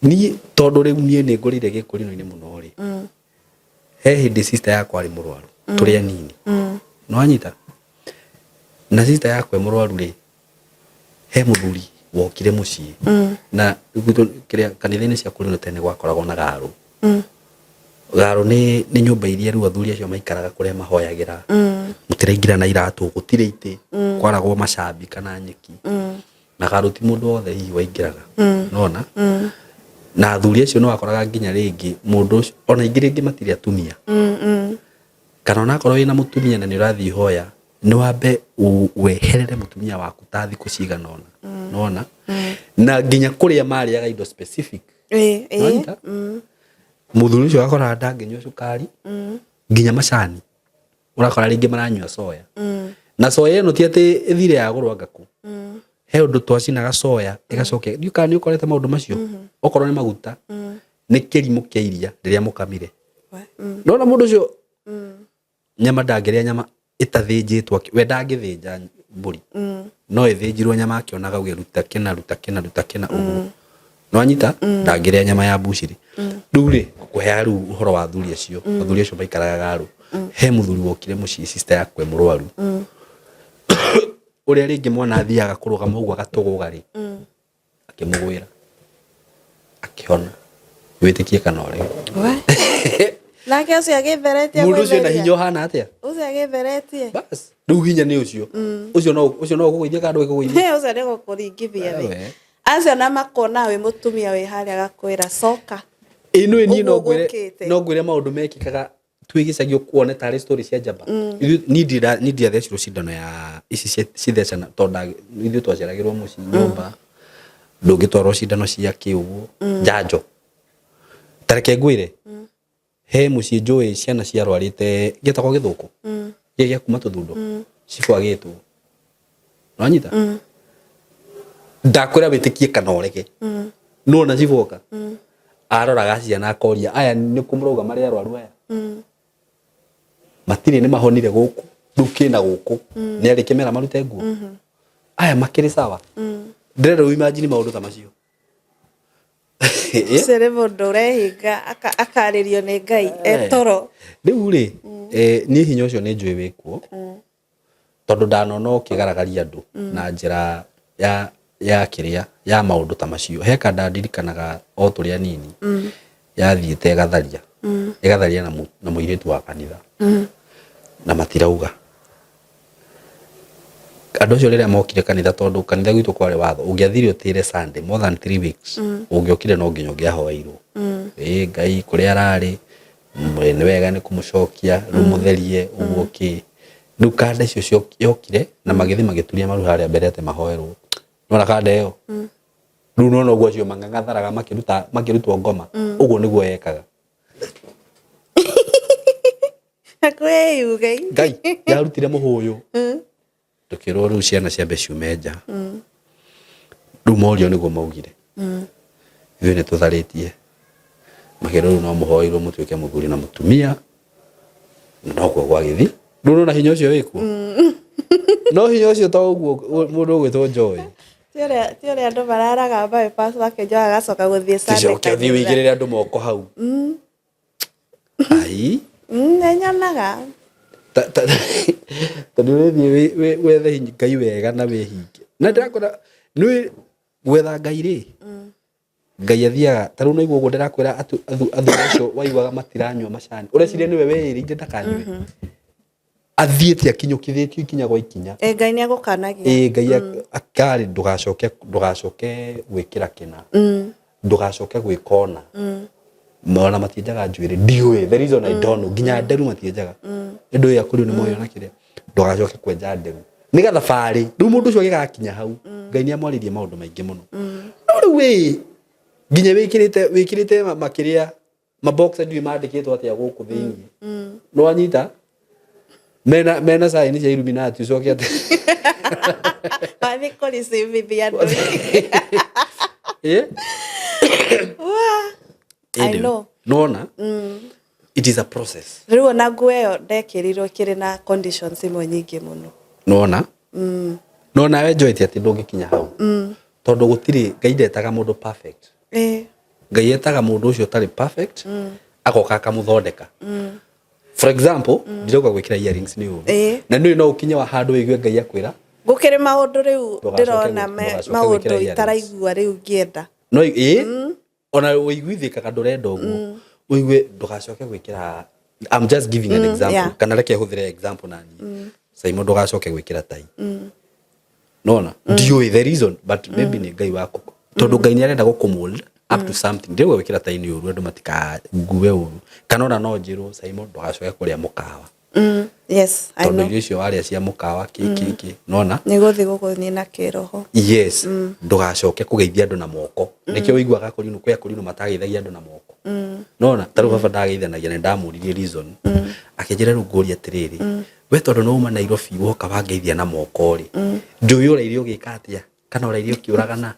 ni tondu riu nie ni ngurire gikurino-ini muno ri he hindi sister yakwa ari murwaru turi anini no anyita na sister yakwa murwaru ri he muthuri wokire mucii na kiria kanitha-ini cia kurino tene gwakoragwo na garu garu ni nyumba iria riu athuri acio maikaraga kuria mahoyagira mutiraingira na iratu gutire ite kwaragwo macambi kana nyeki na garu ti mundu wothe hihi waingiraga nona na athuri acio no akoraga nginya ringi mundu ona ingi ringi matiri atumia kana ona akorwo wina mutumia na ni urathi hoya ni wambe weherere mutumia waku ta thiku cigana ona nona na nginya kuria mariaga indo specific muthuri ucio akora ndanginywa cukari nginya macani urakora ringi maranyua soya na soya no ti ati ithire ya gurwa ngaku he undu twacinaga soya igacoke ndiuka ni ukorete maundu macio okorwo ni maguta ni kirimu kia iria riria mukamire no mundu ucio nyama ndangiria nyama itathinjitwo we ndangithinja mburi no ithinjirwo nyama akionaga ugiruta kena uguo no anyita ndangiria nyama ya bushiri ruri kuhea ru uhoro wa athuri acio maikaraga garu he muthuri wokire mucii sister yakwe murwaru uria ringi mwana athiaga kurugama uguo agatuguga ri akimugwira akiona witikie kana uri nake ucio agitheretie mundu ucio na hinya hana atia ucio agitheretie bas riu hinya ni ucio ucio no kugoithia kandu gikugoithia ucio ni gukuringithia ri acio na makona we mutumia we haria gakwira soka ino ni no ngwire maundu mekikaga twigicagio kuone tari story cia jamba ni thecirwo cindano ya ici cithecana tonda ithu twaceragirwo muci nyumba ndungitwarwo cindano cia kiugu njanjo tareke ngwire he muci njui ciana ciarwarite gitagwo githuku gia kuma tuthundo cibwagitwo no anyita ndakwira witikie kana ureke no na civoka aroraga ciana akoria aya ni kumurauga maria arwaru aya matiri ni mahonire guku ruki na guku ni ari kimera marute nguo aya makiri sawa ndero imagine maundu ta macio cerevo ndorehinga akaririo ni Ngai etoro riu ri ni hinya ucio ni njui wikuo tondu ndanona ukigaragaria andu na njira ya kiria ya maundu ta macio he kada ndirikanaga o turi anini yathiite igatharia na muiritu wa kanitha na matirauga andu cio riria mokire kanitha tondu kanitha gwitu kwari watho ungiathire utire Sunday more than 3 weeks ungiokire no nginya ungiahoeirwo Ngai kuria arari ni wega ni kumucokia rumutherie uguo riu kanda icio yokire na magithi magituria maru haria mbere ate mahoerwo nona kanda iyo riu nona uguo cio mangangatharaga makirutwo ngoma uguo niguo yekaga akwe yuge Ngai yarutire muhuyu tukirwo riu ciana ciambe ciume nja riu morio niguo maugire ithuĩ nĩtũtharĩtie makĩrwo riu no mũhoirwo mũtuĩke mũthuri na mũtumia noguo gwagĩthi riu nona hinya ũcio wĩkuo no hinya ũcio to ũguo mũndũ ũgwĩtwo Joy ti ũrĩa andũ mararaga bypass makĩnjoya agacoka gũthiĩ Sunday ũthiĩ wĩigĩrĩre andũ moko hau ai Nyonaga. Tondu we wethe Ngai wega na wihinge. Na ndirakora ni gwetha Ngai ri. Ngai athiaga taru no igwo ndirakwira athu acio waiguaga matiranywa macani. Ureciria niwe weirinde ndakanywe. Athiete akinyukithitio ikinya gwa ikinya. Ngai ni agukanagia. Ngai akari ndugacoke gwikira kina. Ndugacoke gwikona. Mwana matienjaga njuire ndiwe the reason I don't know ginya nderu matienjaga ndu ya kuri ni moyo na kiria ndugacoke kwenja nderu niga thabari ndu mundu ucio gigakinya hau Ngai ni amwaririe maundu maingi muno no we ginya wikirite makiria mabox ndu mandikitwo atia guku thiini no anyita mena sign cia Illuminati ucoke ati Bathi kuri civithi andu I know. Nona? It is a process. Riu na nguo ndekirirwo kiri na conditions imwe nyingi muno. Nona? Nona we joy ati ndungikinya hau. Tondu gutiri Ngai ndetaga mundu perfect. Ngai etaga mundu ucio tari perfect. Agoka akamuthondeka. For example, ndiroka gwikira earrings ni uru. Na no ukinye wa handu wigue Ngai akwira. Gukiri maundu riu ndirona maundu itaraigua riu ngienda. No ona uiguithikaga ndurenda uguo uigue ndugacoke gwikira I'm just giving an example kana reke huthire example nani Simon ndugacoke gwikira tai nona ndiyo the reason but maybe ni Ngai wako tondu Ngai ni arenda gukumold up to something ndio gwikira tai ni uru andu matika nguwe uru kana ona no njiro Simon ndugacoke kuria mukawa yes I know tondu irio cio aria cia mukawa kiki nona ni guthi gukuthie na kiroho yes ndugacoke kugeithia andu na moko nikio wiguaga kurinu kwa kurinu matageithagia andu na moko nona taru baba ndageithanagia na ndamuririe reason akinjira runguri atiriri we tondu no uma Nairobi woka wangeithia na moko ri njui uraire ugika atia kana uraire ukiuragana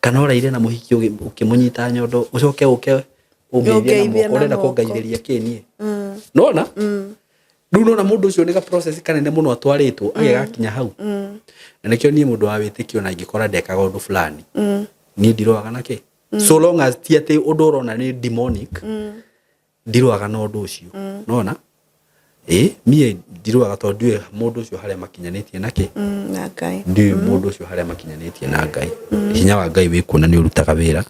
kana uraire na muhiki ukimunyita nyondo ucoke ugeithia na moko urenda kungaithiria kinie nona nduno na mundu ucio ni ga process kanene muno atwaritwo agegakinya hau na nikio nie mundu wa witikio na ingikora ndekaga undu fulani ni ndiroaga nake so long as ti ati undu urona ni demonic ndiroaga na undu ucio nona mie ndiroaga tondu mundu ucio haria makinyanitie nake na Ngai ndi mundu ucio haria makinyanitie na Ngai hinya wa Ngai wikuona ni urutaga wira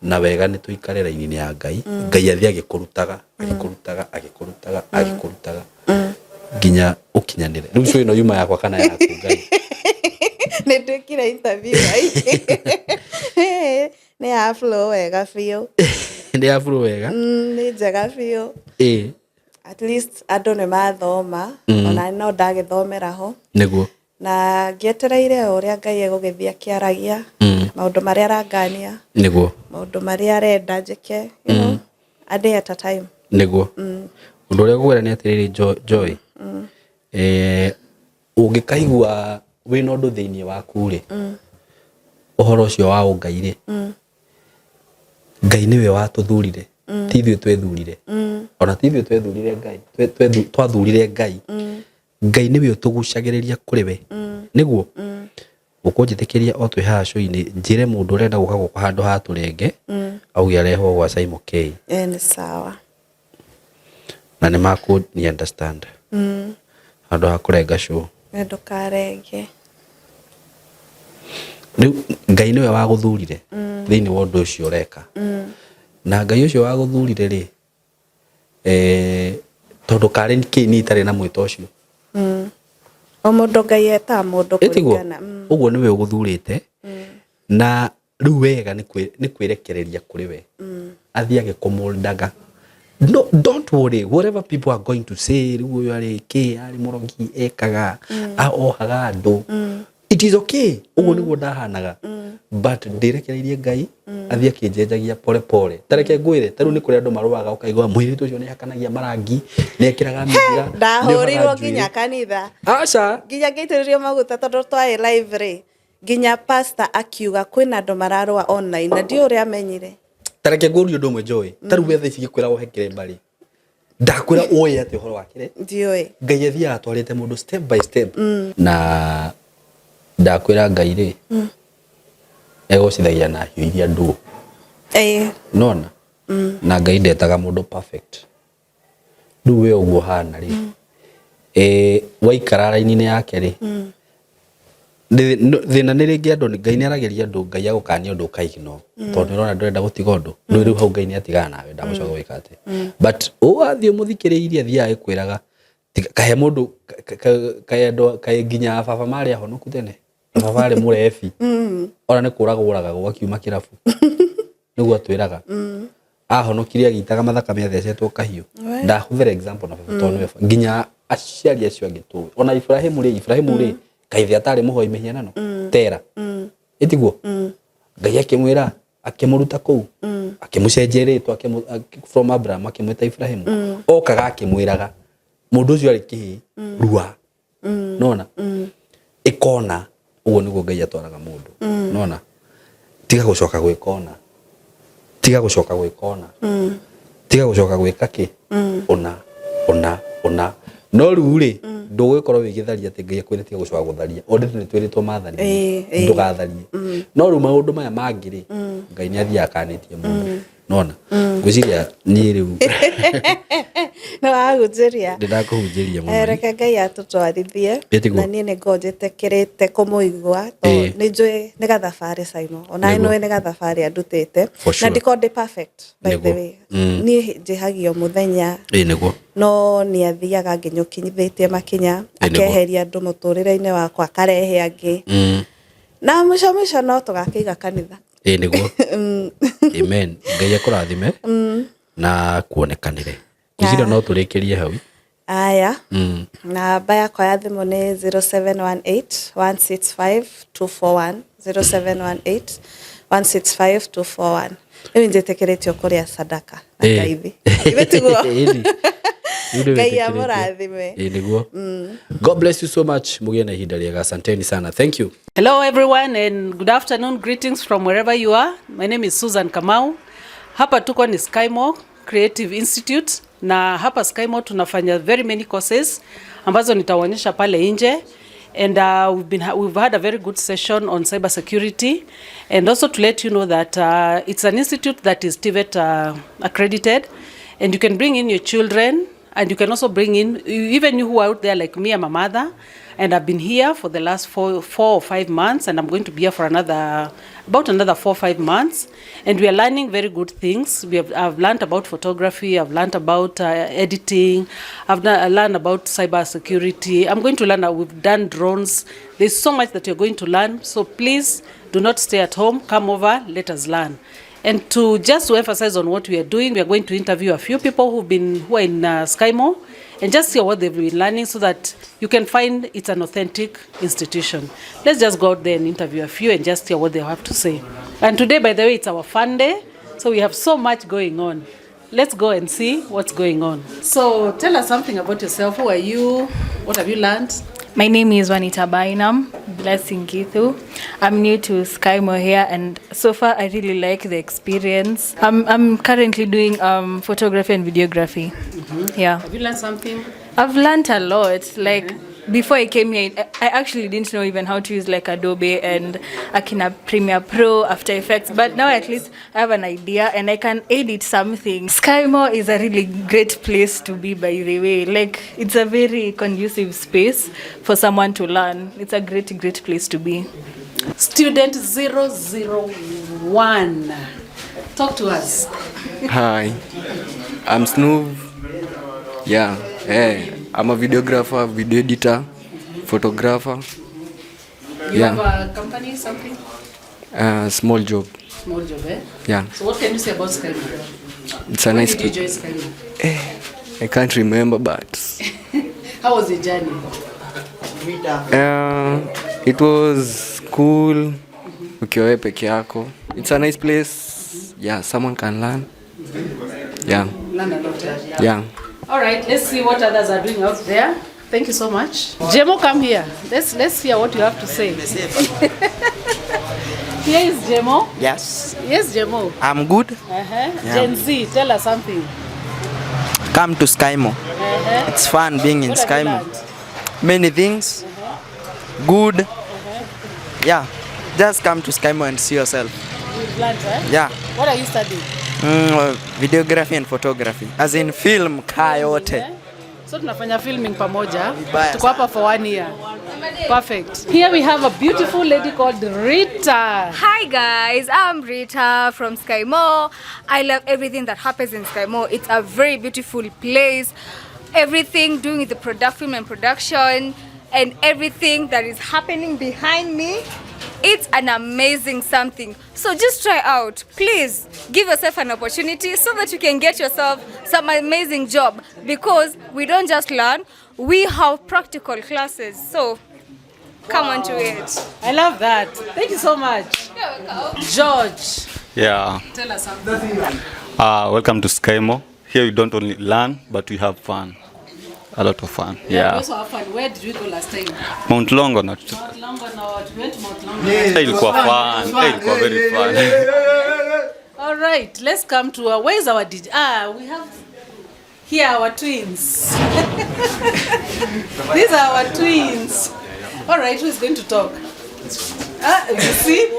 na wega ni tuikare raini ya Ngai Ngai athia agikurutaga ginya ukinyanire riu cio ino yuma yakwa kana yaku Ngai ni twikire interview ni ya flow wega fio ni ya flow wega ni njega fio at least andu ni mathoma ona no ndagithomera ho niguo na ngietereire uria Ngai egugithia kiaragia maundu maria arangania niguo maundu maria arenda njike you know a day at a time niguo undu uria gugera ni atiriri joy ungikaigua wina undu thiini waku ri uhoro ucio wa Ngai ri Ngai niwe watuthurire ti ithuĩ twethurire ona ti ithuĩ twethurire Ngai twathurire Ngai Ngai niwe utugucagiriria kuri we niguo ukunjitikiria o twi haha show-ini njire mundu urenda guka guka handu ha turenge auge areho gwa Simon K ni sawa na ni maku ni understand handu ha kurenga show ndukarenge riu Ngai niwe waguthurire thiini wa undu ucio ureka na Ngai ucio waguthurire ri tondu kari ni itari na mwito ucio o mundu Ngai eta mundu kuringana uguo niwe uguthurite na riu wega ni kwirekereria kuri we athia gikumuldaga no don't worry whatever people are going to say riu uyu ari ki ari murongi ekaga ohaga andu it is okay uguo niguo ndahanaga but ndirekereirie Ngai athia kinjenjagia pole pole tareke ngwire taru ni kuri andu maruaga ukaigwa mwiritu ucio ni hakanagia marangi ni ekiraga migira ndahurirwo nginya kanitha aca nginya ngitiririo maguta tondu twai live ri nginya pastor akiuga kwina andu mararua online na ndio uria amenyire tareke nguri undu mwe joy taru wethe ici gikwira uhekere mbari ndakwira oye ati uhoro wakire ndioi Ngai athia atwarite mundu step by step na ndakwira Ngai ri egocithagia na hiu iria ndu nona na Ngai ndetaga mundu perfect Rĩu we ũguo hana rĩ waikara raini-inĩ yake rĩ thĩna nĩ rĩngĩ andũ Ngai nĩ arageria andũ Ngai agũkania ũndũ ũkaigino tondũ nĩ ũrona ndũrenda gũtiga ũndũ rĩu hau Ngai nĩ atigana nawe ndamũcoka gwĩka atĩ but ũgathiĩ mũthikĩrĩirie athiaga kwĩraga kahe mũndũ kae nginya baba marĩ ahonoku tene baba arĩ mũrebi ona nĩ kũragwo gwakiuma kĩrabu nĩguo atwĩraga ahonokire agĩitaga mathakame athecetwo kahiũ ndahũthĩra example na baba tondũ nginya aciari acio angĩ tũĩ ona Ibrahimu rĩ kaithe atarĩ mũhoi mĩhianano Tera ĩtiguo Ngai akĩmwĩra akĩmũruta kũu akĩmũcenjia rĩtwa from Abraham akĩmwĩta Ibrahimu okaga akĩmwĩraga mũndũ ũcio arĩ kĩhĩ rua nona ikona ũguo nĩguo Ngai atwaraga mũndũ nona tiga gũcoka gwĩkona tiga gũcoka gwĩka kĩ ona no rĩu rĩ ndũgũkorwo wĩgĩtharia atĩ Ngai akwĩrĩte tiga gũcoka gũtharia already nĩ twĩrĩtwo mathani ndũgatharie no rĩu maũndũ maya mangĩ rĩ Ngai nĩ athiaga akanĩtie mũndũ nona ngwĩciria niĩ rĩu no agũnjĩria ndĩrakũhunjĩria mũno reke Ngai atũtwarithie na niĩ nĩ ngojĩtĩkĩrĩte kũmũigua tondũ nĩ njũĩ nĩ gathabarĩ Simon ona nĩ nĩ gathabarĩ andutĩte na ndiko ndĩ perfect by the way niĩ njĩhagio mũthenya nĩguo no nĩ athiaga nginyũkinyithĩtie makinya akeheria andũ mũtũrĩre-inĩ wakwa akarehe angĩ na mũico no tũgakĩiga kanitha nĩguo amen Ngai akũrathime na kuonekanĩre ngwĩciria no tũrĩkĩrie hau aya namba yakwa ya thimũ nĩ 0718165241 0718165241 rĩu njĩtĩkĩrĩtio kũrĩa sadaka na ngaithi ibetiguo Ngai amũrathime nĩguo God bless you so much mũgĩe na ihinda rĩega asanteni sana thank you. Hello everyone and good afternoon, greetings from wherever you are. My name is Susan Kamau. Hapa tuko ni Skymo Creative Institute na hapa Skymo tunafanya very many courses ambazo nitawaonyesha pale nje and we've had a very good session on cyber security and also to let you know that it's an institute that is TVET accredited and you can bring in your children and you can also bring in even you who are out there like me. I'm a mother and I've been here for the last 4 or 5 months and I'm going to be here for about another 4 or 5 months and we are learning very good things. I've learned about photography, I've learned about editing, I've learned about cyber security. I'm going to learn, we've done drones. There's so much that you're going to learn, so please do not stay at home, come over, let us learn. And to emphasize on what we are doing, we are going to interview a few people who are in Skymo and just hear what they've been learning so that you can find it's an authentic institution. Let's just go out there and interview a few and just hear what they have to say. And today, by the way, it's our fun day, so we have so much going on. Let's go and see what's going on. So tell us something about yourself. Who are you? What have you learned? My name is Wanita Bainam, Blessing Githu. I'm new to Skymo here and so far I really like the experience. I'm currently doing photography and videography. Yeah. Have you learned something? I've learned a lot. Like before I came here, I actually didn't know even how to use like Adobe and Akina Premiere Pro, After Effects, but now at least I have an idea and I can edit something. Skymo is a really great place to be, by the way. Like it's a very conducive space for someone to learn. It's a great place to be. Student 001. Talk to us. Hi, I'm Snoov. Yeah, hey, I'm a videographer, video editor, photographer. You have a company, something? Small job. Small job, eh? Yeah. So what can you say about Skymo? It's a nice place. Did you join Skymo? I can't remember, but how was the journey? It was cool. Ukiwa peke yako. It's a nice place. Yeah, someone can learn. Yeah. Learn a lot, eh? Yeah. All right, let's see what others are doing out there. Thank you so much. Jemo, come here. Let's hear what you have to say. Here is Jemo. Yes. Yes, Jemo. I'm good. Yeah. Gen Z, tell us something. Come to Skymo. It's fun being in What have you Skymo. learned? Many things. Good. Yeah. Just come to Skymo and see yourself. You've learned, eh? Yeah. What are you studying? Videography and photography. As in film kaa yote. So tunafanya filming pamoja. Tuko hapa for 1 year. Perfect. Here we have a beautiful lady called Rita. Hi guys, I'm Rita from SkyMo. I love everything that happens in SkyMo. It's a very beautiful place. Everything doing with the film and production and everything that is happening behind me. It's an amazing something. So just try out. Please give yourself an opportunity so that you can get yourself some amazing job, because we don't just learn, we have practical classes. So come on to it. I love that. Thank you so much. George. Yeah. Tell us something. Welcome to SkyMo. Here you don't only learn, but we have fun. A lot of fun. Yeah. We also have fun. Where did we go last time? Mount Longonot. Mount Longonot. We went to Mount Longonot. Ilikuwa fun. Ilikuwa very fun. All right. Let's come to where is our DJ? We have here our twins. These are our twins. All right. Who is going to talk? You see?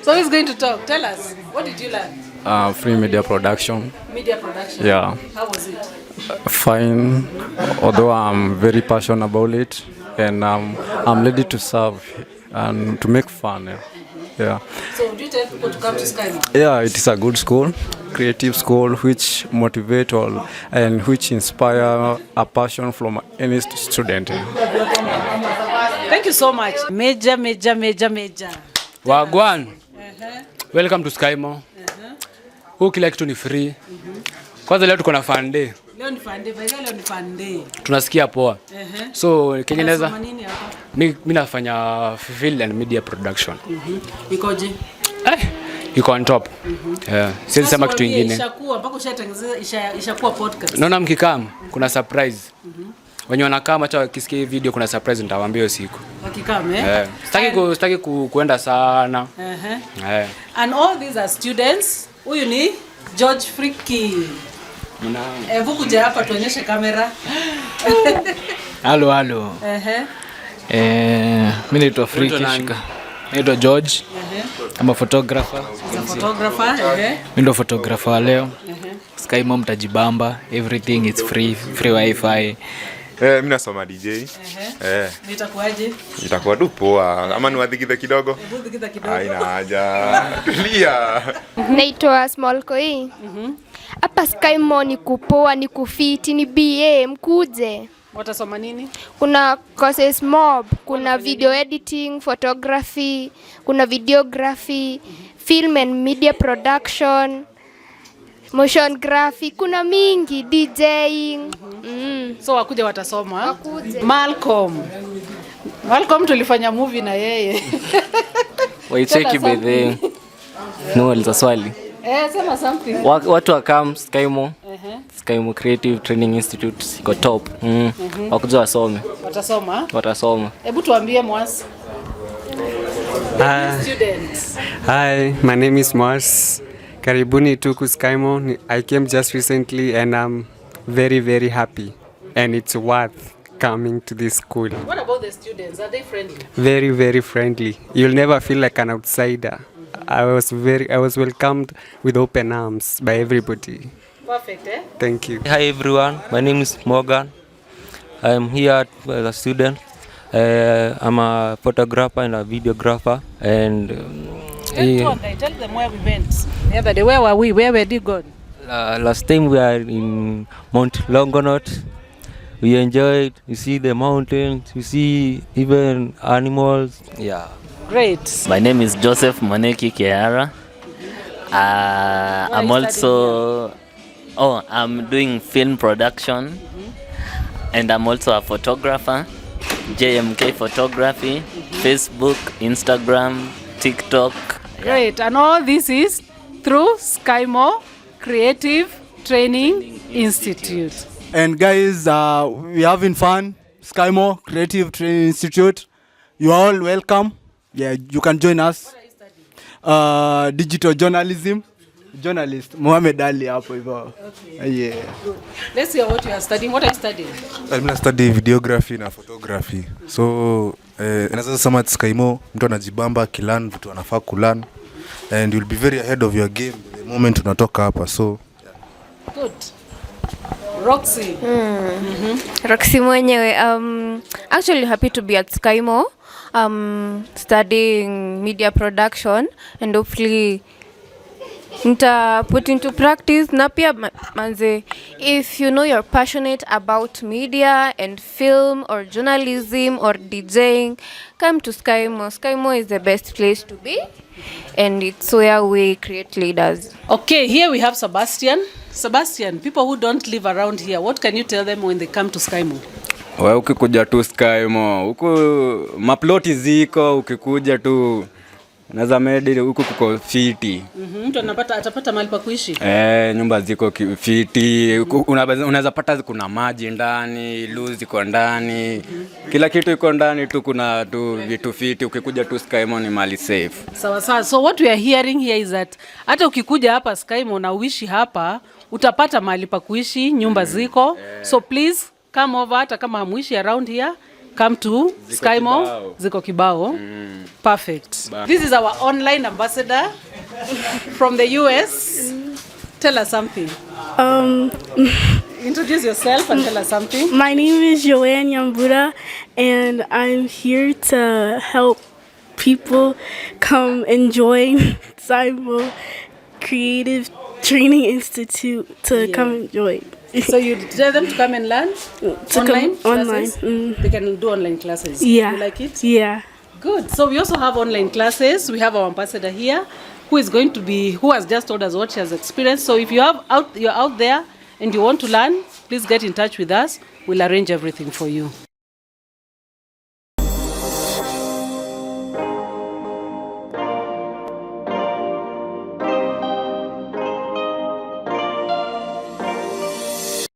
So who is going to talk? Tell us. What did you learn? Free media production. Media production. Yeah. How was it? Fine, although I'm very passionate about it, and I'm ready to serve and to make fun. Yeah. So do you tell people to come to SkyMo? Yeah, it is a good school, creative school, which motivate all and which inspire a passion from any student. Thank you so much. Major. Wagwan. Welcome to SkyMo. Huku kila kitu ni free. Kwanza leo tuko na fun day. Leo ni fun day, leo ni fun day. Tunasikia poa. So Kenyeneza, mimi nafanya film and media production. Ikoje? Iko on top. Siwezi sema kitu kingine. Ishakuwa mpaka ushatengeneza ishakuwa podcast. Naona mkikam kuna surprise. Wenye wanakaa hata wakisikia hii video kuna surprise nitawaambia hiyo siku. Wakikam Sitaki kuenda sana. And all these are students. Huyu ni George Friki. Hebu kuja hapa tuonyeshe kamera. Halo. Mimi naitwa Friki. Naitwa George. I'm a photographer. Mimi ndo photographer leo. SkyMo mtajibamba. Everything is free wifi. Mimi nasoma DJ. Nitakuaje? Itakuwa tu poa. Ama niwadhikithe kidogo? Dhikitha kidogo. Haina haja. Tulia. Naitwa Small Koi. Hapa SkyMo ni kupoa, ni kufiti, ni BA, mkuje. Watasoma nini? Kuna courses mob, kuna video editing, photography, kuna videography, film and media production, motion graphic, kuna mingi, DJing. So wakuja watasoma. Malcolm tulifanya movie na yeye. Waicheki by the no aliza swali. Sema something. Watu wa come SkyMo. SkyMo Creative Training Institute iko top. Wakuja wasome. Watasoma. Hebu tuambie Mwasi. Students. Hi, my name is Mwasi. Karibuni to SkyMo. I came just recently and I'm very, very happy. And it's worth coming to this school. What about the students? Are they friendly? Very, very friendly. You'll never feel like an outsider. I was welcomed with open arms by everybody. Perfect, Thank you. Hi everyone, my name is Morgan. I'm here as a student. I'm a photographer and a videographer. And tell them where we went. The other day, where were we? Where did you go? Last time we are in Mount Longonot. We enjoyed. You see the mountains. You see even animals. Yeah. Great. My name is Joseph Maneki Kiara. I'm also I'm doing film production, and I'm also a photographer. JMK Photography, Facebook, Instagram, TikTok. Great. And all this is through SkyMo Creative Training Institute. And guys, we're having fun. SkyMo Creative Training Institute. You are all welcome. Yeah, you can join us. Digital journalism. Journalist Mohamed Ali hapo hivyo. Yeah. Let's hear what you are studying. What are you studying? I'm studying videography na photography. So naweza sema SkyMo mtu anajibamba kilan vitu anafaa kulan. and you'll be very ahead of your game the moment unatoka hapa. So good. Roxy. Roxy mwenyewe, actually happy to be at SkyMo, studying media production, and hopefully put into practice. Na pia manze, if you know you're passionate about media and film or journalism or DJing, come to SkyMo. SkyMo is the best place to be, and it's where we create leaders. Okay, here we have Sebastian. Sebastian, people who don't live around here, what can you tell them when they come to SkyMo? Wewe ukikuja tu SkyMo, huku maploti ziko, ukikuja tu unaweza medi huku kuko fiti. Mtu atapata mahali pa kuishi. Nyumba ziko fiti, unaweza pata kuna maji ndani, luzi ziko ndani. Kila kitu iko ndani tu, kuna tu vitu fiti. Ukikuja tu SkyMo ni mali safe. Sawa. So what we are hearing here is that hata ukikuja hapa SkyMo na uishi hapa, utapata mahali pa kuishi, nyumba ziko. So please come over, hata kama hamuishi around here, come to SkyMo. Ziko kibao. Perfect. This is our online ambassador from the US. Tell us something. Introduce yourself and tell us something. My name is Joanne Yambuda, and I'm here to help people come and join SkyMo Creative Training Institute to come and join. So you tell them to come and learn online classes? They can do online classes. Yeah. You like it? Yeah. Good. So we also have online classes. We have our ambassador here who has just told us what she has experienced. So if you're out there and you want to learn, please get in touch with us. We'll arrange everything for you.